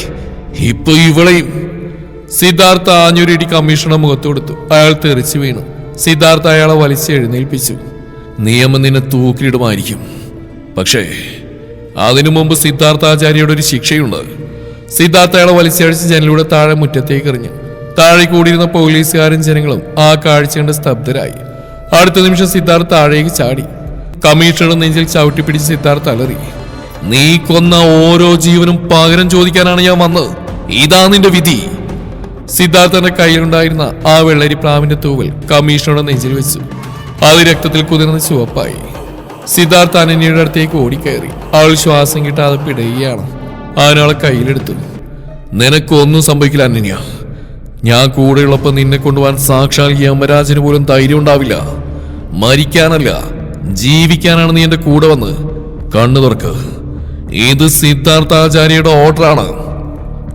ഇപ്പൊ ഇവളെയും. സിദ്ധാർത്ഥ ആഞ്ഞൊരിടി കമ്മീഷണറുടെ മുഖത്ത് കൊടുത്തു. അയാൾ തെറിച്ചു വീണു. സിദ്ധാർത്ഥ അയാളെ വലിച്ച് എഴുന്നേൽപ്പിച്ചു. നിയമം നിന്നെ തൂക്കിലിടുമായിരിക്കും, പക്ഷേ അതിനു മുമ്പ് സിദ്ധാർത്ഥാചാര്യയുടെ ഒരു ശിക്ഷയുണ്ട്. സിദ്ധാർത്ഥ അയാളെ വലിച്ചടിച്ച് ജനലിലൂടെ താഴെ മുറ്റത്തേക്ക് എറിഞ്ഞു. താഴെ കൂടിയിരുന്ന പോലീസുകാരും ജനങ്ങളും ആ കാഴ്ച കണ്ട് സ്തബ്ധരായി. അടുത്ത നിമിഷം സിദ്ധാർത്ഥ താഴേക്ക് ചാടി. കമ്മീഷണറുടെ നെഞ്ചിൽ ചവിട്ടിപ്പിടിച്ച് സിദ്ധാർത്ഥ അലറി. നീ കൊന്ന ഓരോ ജീവനും പകരം ചോദിക്കാനാണ് ഞാൻ വന്നത്. ഇതാ നിന്റെ വിധി. സിദ്ധാർത്ഥന്റെ കയ്യിലുണ്ടായിരുന്ന ആ വെള്ളരി പ്രാവിന്റെ തൂവൽ കമ്മീഷണറുടെ നെഞ്ചിൽ വെച്ചു. അത് രക്തത്തിൽ കുതിർന്ന് ചുവപ്പായി. സിദ്ധാർത്ഥ അനന്യയുടെ അടുത്തേക്ക് ഓടിക്കയറി. അവൾ ശ്വാസം കിട്ടാതെ പിടയുകയാണ്. അവനവളെ കയ്യിലെടുത്തു. നിനക്കൊന്നും സംഭവിക്കില്ല അനന്യ. ഞാൻ കൂടെയുള്ളപ്പോ നിന്നെ കൊണ്ടുപോകാൻ സാക്ഷാൽ യമരാജന് പോലും ധൈര്യം ഉണ്ടാവില്ല. മരിക്കാനല്ല, ജീവിക്കാനാണ് നീ എന്റെ കൂടെ വന്ന്. കണ്ണു തുറക്ക്, ഇത് സിദ്ധാർത്ഥാചാര്യയുടെ ഓർഡറാണ്.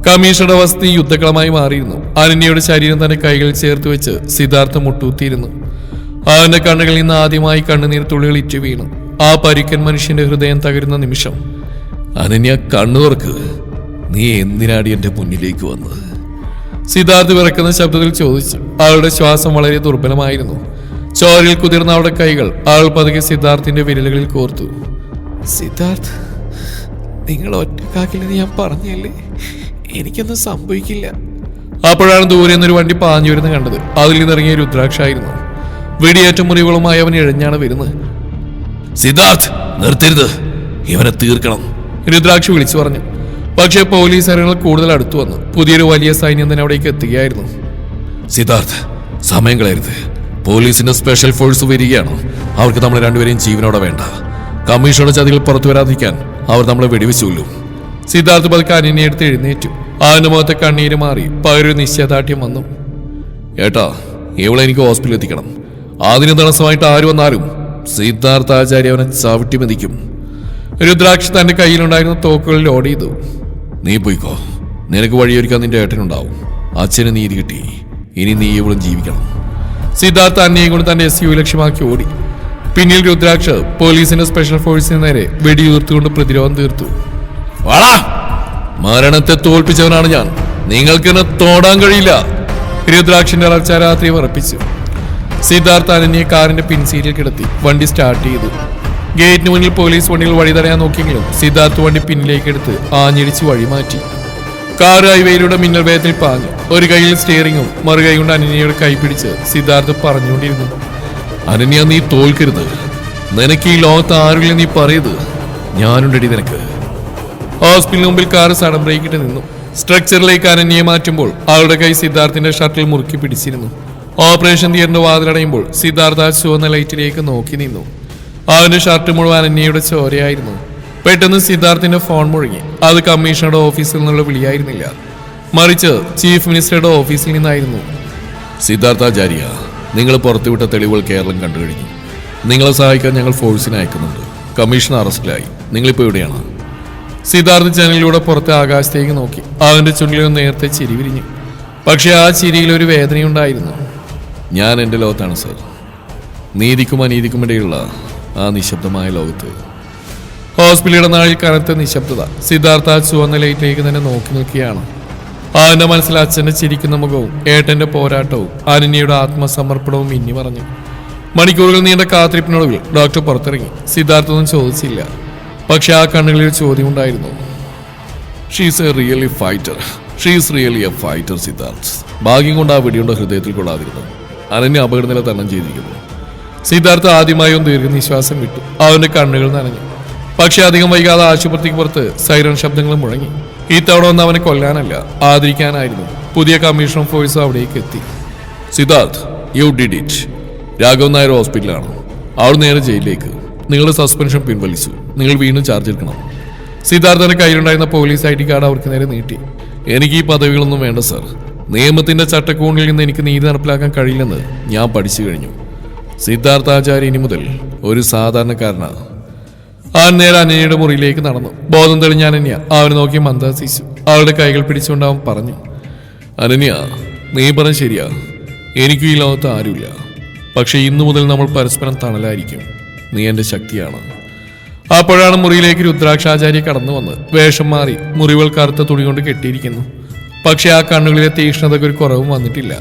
കമ്മീഷണറുടെ വസതി യുദ്ധക്കളമായി മാറിയിരുന്നു. അനന്യയുടെ ശരീരം തന്റെ കൈകളിൽ ചേർത്ത് വെച്ച് സിദ്ധാർത്ഥ മുട്ടൂത്തിയിരുന്നു. അവന്റെ കണ്ണുകളിൽ നിന്ന് ആദ്യമായി കണ്ണുനീർ തുള്ളികൾ ഇറ്റു വീണു. ആ പരുക്കൻ മനുഷ്യന്റെ ഹൃദയം തകരുന്ന നിമിഷം. അനന്യ, കണ്ണു തുറക്ക്, നീ എന്തിനാടി എന്റെ മുന്നിലേക്ക് വന്നത്? സിദ്ധാർത്ഥ് വിറക്കുന്ന ശബ്ദത്തിൽ ചോദിച്ചു. അവളുടെ ശ്വാസം വളരെ ദുർബലമായിരുന്നു. ചോരയിൽ കുതിർന്ന അവളുടെ കൈകൾ അവൾ പതുക്കെ സിദ്ധാർത്ഥിന്റെ വിരലുകളിൽ കോർത്തു. സിദ്ധാർത്ഥ്, നിങ്ങൾ ഒറ്റക്കാക്കില്ലെന്ന് ഞാൻ പറഞ്ഞല്ലേ, എനിക്കൊന്നും സംഭവിക്കില്ല. അപ്പോഴാണ് ദൂരെ നിന്നൊരു വണ്ടി പാഞ്ഞു വരുന്ന കണ്ടത്. അതിൽ നിന്നിറങ്ങിയ രുദ്രാക്ഷായിരുന്നു. വെടിയേറ്റ മുറിവുകളുമായി അവൻ ഇഴഞ്ഞാണ് വരുന്നത്. സിദ്ധാർത്ഥ്, നിർത്തരുത്, ഇവനെ തീർക്കണം, രുദ്രാക്ഷ വിളിച്ചു പറഞ്ഞു. പക്ഷേ പോലീസുകാരങ്ങൾ കൂടുതൽ അടുത്തു വന്നു. പുതിയൊരു വലിയ സൈന്യം തന്നെ അവിടേക്ക് എത്തുകയായിരുന്നു. സിദ്ധാർത്ഥ്, സമയം കളയരുത്. പോലീസിന്റെ സ്പെഷ്യൽ ഫോഴ്സ് വരികയാണ്. അവർക്ക് നമ്മൾ രണ്ടുപേരെയും ജീവനോടെ വേണ്ട. കമ്മീഷണറുടെ ചതികൾ പുറത്തു വരാതിരിക്കാൻ അവർ നമ്മളെ വെടിവെച്ചുകൊല്ലും. സിദ്ധാർത്ഥ് പതുക്കെ അനന്യയെ എടുത്ത് എഴുന്നേറ്റു. അവന്റെ മുഖത്തെ കണ്ണീര് മാറി പകരൊരു നിശ്ചയദാർഢ്യം വന്നു. ഏട്ടാ, ഇവളെ എനിക്ക് ഹോസ്പിറ്റലിൽ എത്തിക്കണം. അതിന് തടസ്സമായിട്ട് ആര് വന്നാലും സിദ്ധാർത്ഥാചാര്യ അവനെ ചവിട്ടി മതിക്കും. രുദ്രാക്ഷ തന്റെ കയ്യിലുണ്ടായിരുന്ന തോക്കുകളിൽ ലോഡ് ചെയ്തു. നീ പോയിക്കോ, നിനക്ക് വഴിയൊരുക്കാൻ നിന്റെ ഏട്ടനുണ്ടാവും. അച്ഛന് നീതി കിട്ടി, ഇനി നീ ഇവളും ജീവിക്കണം. സിദ്ധാർത്ഥ അന്യയും കൊണ്ട് തന്റെ SUV ലക്ഷ്യമാക്കി ഓടി. പിന്നിൽ രുദ്രാക്ഷ പോലീസിന്റെ സ്പെഷ്യൽ ഫോഴ്സിന് നേരെ വെടിയുതിർത്തുകൊണ്ട് പ്രതിരോധം തീർത്തു. വാടാ, മരണത്തെ തോൽപ്പിച്ചവനാണ് ഞാൻ, നിങ്ങൾക്ക് എന്നെ തോടാൻ കഴിയില്ല. രുദ്രാക്ഷന്റെ അലർച്ച രാത്രി വിറപ്പിച്ചു. സിദ്ധാർത്ഥ അനന്യെ കാറിന്റെ പിൻസീറ്റിൽ കിടത്തി വണ്ടി സ്റ്റാർട്ട് ചെയ്തു. ഗേറ്റിന് മുന്നിൽ പോലീസ് വണ്ടികൾ വഴി തടയാൻ നോക്കിയെങ്കിലും സിദ്ധാർത്ഥ് വണ്ടി പിന്നിലേക്ക് എടുത്ത് ആഞ്ഞിടിച്ച് വഴിമാറ്റി. കാർ ഹൈവേയിലൂടെ മിന്നൽ വേഗത്തിൽ പാഞ്ഞു. ഒരു കൈയിൽ സ്റ്റിയറിംഗും മറുകൈ കൊണ്ട് അനന്യയുടെ കൈ പിടിച്ച് സിദ്ധാർത്ഥ് പറഞ്ഞുകൊണ്ടിരുന്നു. അനന്യ, നീ തോൽക്കരുത്. നിനക്ക് ഈ ലോകത്ത് ആരുമില്ല നീ പറയത്. ഞാനുണ്ടടി നിനക്ക്. ഹോസ്പിറ്റലിന് മുമ്പിൽ കാർ സഡൻ ബ്രേക്കിട്ട് നിന്നു. സ്ട്രക്ചറിലേക്ക് അനന്യയെ മാറ്റുമ്പോൾ അവളുടെ കൈ സിദ്ധാർത്ഥിന്റെ ഷർട്ടിൽ മുറുക്കി പിടിച്ചിരുന്നു. ഓപ്പറേഷൻ തിയേറ്ററിന്റെ വാതിലടയുമ്പോൾ സിദ്ധാർത്ഥ ചുവന്ന ലൈറ്റിലേക്ക് നോക്കി നിന്നു. അവന്റെ ഷർട്ട് മുഴുവൻ അനന്യയുടെ ചോരയായിരുന്നു. പെട്ടെന്ന് സിദ്ധാർത്ഥിന്റെ ഫോൺ മുഴങ്ങി. അത് കമ്മീഷണറുടെ ഓഫീസിൽ നിന്നുള്ള വിളിയായിരുന്നില്ല, മറിച്ച് ചീഫ് മിനിസ്റ്ററുടെ ഓഫീസിൽ നിന്നായിരുന്നു. സിദ്ധാർത്ഥാചാര്യ, നിങ്ങൾ പുറത്തുവിട്ട തെളിവുകൾ കേരളം കണ്ടു കഴിഞ്ഞു. നിങ്ങളെ സഹായിക്കാൻ ഞങ്ങൾ ഫോഴ്സിനെ അയക്കുന്നുണ്ട്. കമ്മീഷണർ അറസ്റ്റിലായി. നിങ്ങളിപ്പോൾ എവിടെയാണ്? സിദ്ധാർത്ഥ് ജനലിലൂടെ പുറത്തെ ആകാശത്തേക്ക് നോക്കി. അവന്റെ ചുണ്ടിൽ നേരത്തെ ചിരി വിരിഞ്ഞു. പക്ഷെ ആ ചിരിയിൽ ഒരു വേദനയുണ്ടായിരുന്നു. ഞാൻ എൻ്റെ ലോകത്താണ് സർ. നീതിക്കും അനീതിക്കും ഇടയിലുള്ള ആ നിശബ്ദമായ ലോകത്ത്. ഹോസ്പിറ്റലിയുടെ നാളിൽ കനത്ത നിശബ്ദത. സിദ്ധാർത്ഥ ചുവന്ന ലൈറ്റിലേക്ക് തന്നെ നോക്കി നിൽക്കുകയാണ്. അവന്റെ മനസ്സിൽ അച്ഛന്റെ ചിരിക്കുന്ന മുഖവും ഏട്ടന്റെ പോരാട്ടവും അനന്യയുടെ ആത്മസമർപ്പണവും മിന്നി പറഞ്ഞു. മണിക്കൂറുകൾ നീണ്ട കാത്തിരിപ്പിനൊടുവിൽ ഡോക്ടർ പുറത്തിറങ്ങി. സിദ്ധാർത്ഥൊന്നും ചോദിച്ചില്ല. പക്ഷെ ആ കണ്ണുകളിൽ ചോദ്യമുണ്ടായിരുന്നു. She's a really fighter. She's really a fighter Siddharth. ഭാഗ്യം കൊണ്ട് ആ വെടിയുണ്ട ഹൃദയത്തിൽ കൊള്ളാതിരുന്നു. അനന്യ അപകടനില തരണം ചെയ്തിരിക്കുന്നു. സിദ്ധാർത്ഥ് ആദ്യമായി ഒന്ന് ദീർഘനിശ്വാസം വിട്ടു. അവന്റെ കണ്ണുകൾ നനഞ്ഞു. പക്ഷെ അധികം വൈകാതെ ആശുപത്രിക്ക് പുറത്ത് സൈറൺ ശബ്ദങ്ങൾ മുഴങ്ങി. ഇത്തവണ ഒന്ന് അവനെ കൊല്ലാനല്ല, ആദരിക്കാനായിരുന്നു. പുതിയ കമ്മീഷണർ ഫോഴ്സ് അവിടേക്ക് എത്തി. Siddharth, you did it. Raghavan Nair ഹോസ്പിറ്റലാണ്. അവൾ നേരെ ജയിലിലേക്ക്. നിങ്ങളുടെ സസ്പെൻഷൻ പിൻവലിച്ചു. നിങ്ങൾ വീണ്ടും ചാർജ് എടുക്കണം. സിദ്ധാർത്ഥന്റെ കയ്യിലുണ്ടായിരുന്ന പോലീസ് ID കാർഡ് അവർക്ക് നേരെ നീട്ടി. എനിക്ക് ഈ പദവികളൊന്നും വേണ്ട സർ. നിയമത്തിന്റെ ചട്ടക്കൂണിൽ നിന്ന് എനിക്ക് നീതി നടപ്പിലാക്കാൻ കഴിയില്ലെന്ന് ഞാൻ പഠിച്ചു കഴിഞ്ഞു. സിദ്ധാർത്ഥാചാര്യ ഇനി മുതൽ ഒരു സാധാരണക്കാരനാണ്. അവൻ നേരെ അനന്യയുടെ മുറിയിലേക്ക് നടന്നു. ബോധം തെളിഞ്ഞ അനന്യ അവനെ നോക്കി മന്ദഹസിച്ചു. അവളുടെ കൈകൾ പിടിച്ചുകൊണ്ട് അവൻ പറഞ്ഞു, അനന്യ, നീ പറഞ്ഞ ശരിയാ. എനിക്കും ഈ ലോകത്ത് ആരുമില്ല. പക്ഷെ ഇന്നു മുതൽ നമ്മൾ പരസ്പരം തണലായിരിക്കും. നീ എന്റെ ശക്തിയാണ്. അപ്പോഴാണ് മുറിയിലേക്ക് രുദ്രാക്ഷാചാര്യ കടന്നു വന്ന് വേഷം മാറി മുറികൾ കറുത്ത തുണി കൊണ്ട് കെട്ടിയിരിക്കുന്നു. പക്ഷെ ആ കണ്ണുകളിലെ തീക്ഷ്ണതയ്ക്ക് ഒരു കുറവും വന്നിട്ടില്ല.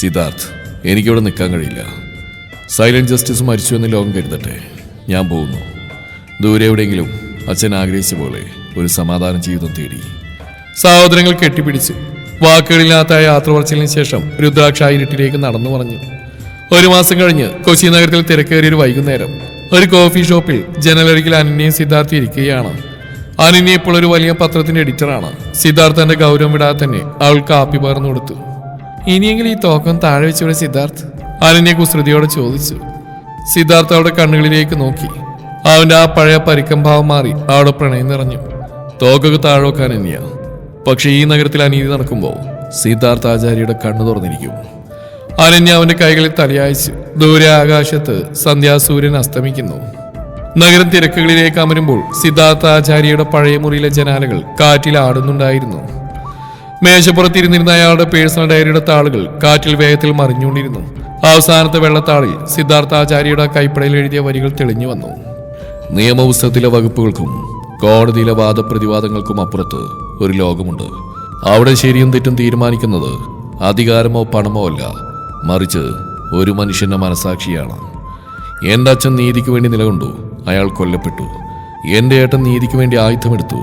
സിദ്ധാർത്ഥ്, എനിക്കിവിടെ നിൽക്കാൻ കഴിയില്ല. സൈലന്റ് ജസ്റ്റിസ് മരിച്ചു എന്ന് ലോകം കരുതട്ടെ. ഞാൻ പോകുന്നു. ദൂരെ എവിടെയെങ്കിലും അച്ഛൻ ആഗ്രഹിച്ച പോലെ ഒരു സമാധാന ജീവിതം തേടി. സഹോദരങ്ങൾ കെട്ടിപ്പിടിച്ചു. വാക്കുകളില്ലാത്ത യാത്ര പറച്ചിലിന് ശേഷം രുദ്രാക്ഷ ഇരുട്ടിലേക്ക് നടന്നു പറഞ്ഞു. ഒരു മാസം കഴിഞ്ഞ് കൊച്ചി നഗരത്തിൽ തിരക്കേറിയൊരു വൈകുന്നേരം ഒരു കോഫി ഷോപ്പിൽ ജനലരികിൽ അനന്യയും സിദ്ധാർത്ഥ് ഇരിക്കുകയാണ്. അനന്യ ഇപ്പോൾ ഒരു വലിയ പത്രത്തിന്റെ എഡിറ്ററാണ്. സിദ്ധാർത്ഥന്റെ ഗൗരവം വിടാതെ തന്നെ അവൾ കാപ്പി പകർന്നു കൊടുത്തു. ഇനിയെങ്കിലും ഈ തോക്കം താഴെ വെച്ചുകൂടെ സിദ്ധാർത്ഥ്? അനന്യ കുസൃതിയോടെ ചോദിച്ചു. സിദ്ധാർത്ഥ് അവളുടെ കണ്ണുകളിലേക്ക് നോക്കി. അവന്റെ ആ പഴയ പരിക്കം ഭാവം മാറി അവളുടെ പ്രണയം നിറഞ്ഞു. തോക്കൊക്കെ താഴെ വെക്കാൻ അനന്യ. പക്ഷെ ഈ നഗരത്തിൽ അനീതി നടക്കുമ്പോൾ സിദ്ധാർത്ഥാചാര്യയുടെ കണ്ണു തുറന്നിരിക്കും. അനന്യ അവന്റെ കൈകളിൽ തലയായിച്ചു. ദൂരെ ആകാശത്ത് സന്ധ്യാസൂര്യൻ അസ്തമിക്കുന്നു. നഗരം തിരക്കുകളിലേക്ക് അമരുമ്പോൾ സിദ്ധാർത്ഥാചാര്യയുടെ പഴയ മുറിയിലെ ജനാലകൾ കാറ്റിൽ ആടുന്നുണ്ടായിരുന്നു. മേശപ്പുറത്തിരുന്നിരുന്ന അയാളുടെ പേഴ്സണൽ ഡയറിയുടെ താളുകൾ കാറ്റിൽ വേഗത്തിൽ മറിഞ്ഞുകൊണ്ടിരുന്നു. അവസാനത്തെ വെള്ളത്താളിൽ സിദ്ധാർത്ഥാചാര്യയുടെ കൈപ്പടയിൽ എഴുതിയ വരികൾ തെളിഞ്ഞു വന്നു. നിയമപുസ്തകത്തിലെ വകുപ്പുകൾക്കും കോടതിയിലെ വാദപ്രതിവാദങ്ങൾക്കും അപ്പുറത്ത് ഒരു ലോകമുണ്ട്. അവിടെ ശരിയും തെറ്റും തീരുമാനിക്കുന്നത് അധികാരമോ പണമോ അല്ല, മറിച്ച് ഒരു മനുഷ്യന്റെ മനസാക്ഷിയാണ്. എന്റെ അച്ഛൻ നീതിക്ക് വേണ്ടി നിലകൊണ്ടു, അയാൾ കൊല്ലപ്പെട്ടു. എന്റെ ഏട്ടൻ നീതിക്ക് വേണ്ടി ആയുധമെടുത്തു,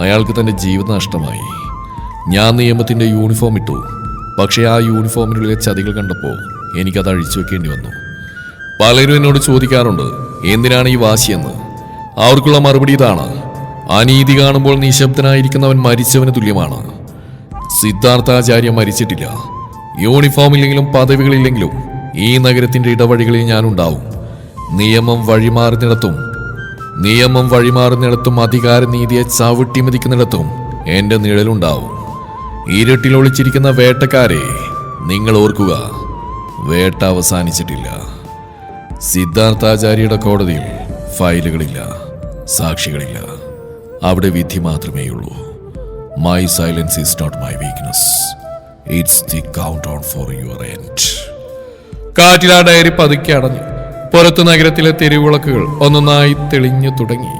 അയാൾക്ക് തന്റെ ജീവിതം നഷ്ടമായി. ഞാൻ നിയമത്തിന്റെ യൂണിഫോം ഇട്ടു. പക്ഷെ ആ യൂണിഫോമിനുള്ളിലെ ചതികൾ കണ്ടപ്പോൾ എനിക്കത് അഴിച്ചു വെക്കേണ്ടി വന്നു. പലരും എന്നോട് ചോദിക്കാറുണ്ട്, എന്തിനാണ് ഈ വാശിയെന്ന്. അവർക്കുള്ള മറുപടി ഇതാണ്: അനീതി കാണുമ്പോൾ നിശബ്ദനായിരിക്കുന്നവൻ മരിച്ചവന് തുല്യമാണ്. സിദ്ധാർത്ഥാചാര്യ മരിച്ചിട്ടില്ല. യൂണിഫോമില്ലെങ്കിലും പദവികളില്ലെങ്കിലും ഈ നഗരത്തിന്റെ ഇടവഴികളിൽ ഞാനുണ്ടാവും. നിയമം വഴിമാറുന്നിടത്തും അധികാരനീതിയെ ചവിട്ടിമതിക്കുന്നിടത്തും എന്റെ നിഴലുണ്ടാവും. ഇരുട്ടിൽ ഒളിച്ചിരിക്കുന്ന വേട്ടക്കാരെ നിങ്ങൾ ഓർക്കുക, വേട്ട അവസാനിച്ചിട്ടില്ല. സിദ്ധാർത്ഥാചാര്യയുടെ കോടതിയിൽ ഫയലുകളില്ല, സാക്ഷികളില്ല. അവിടെ വിധി മാത്രമേയുള്ളൂ. My silence is not my weakness. It's the count down for your end. കാറ്റിൽ ആ ഡയറി പതുക്കെ അടഞ്ഞു. പുറത്തു നഗരത്തിലെ തെരുവിളക്കുകൾ ഒന്നൊന്നായി തെളിഞ്ഞു തുടങ്ങി.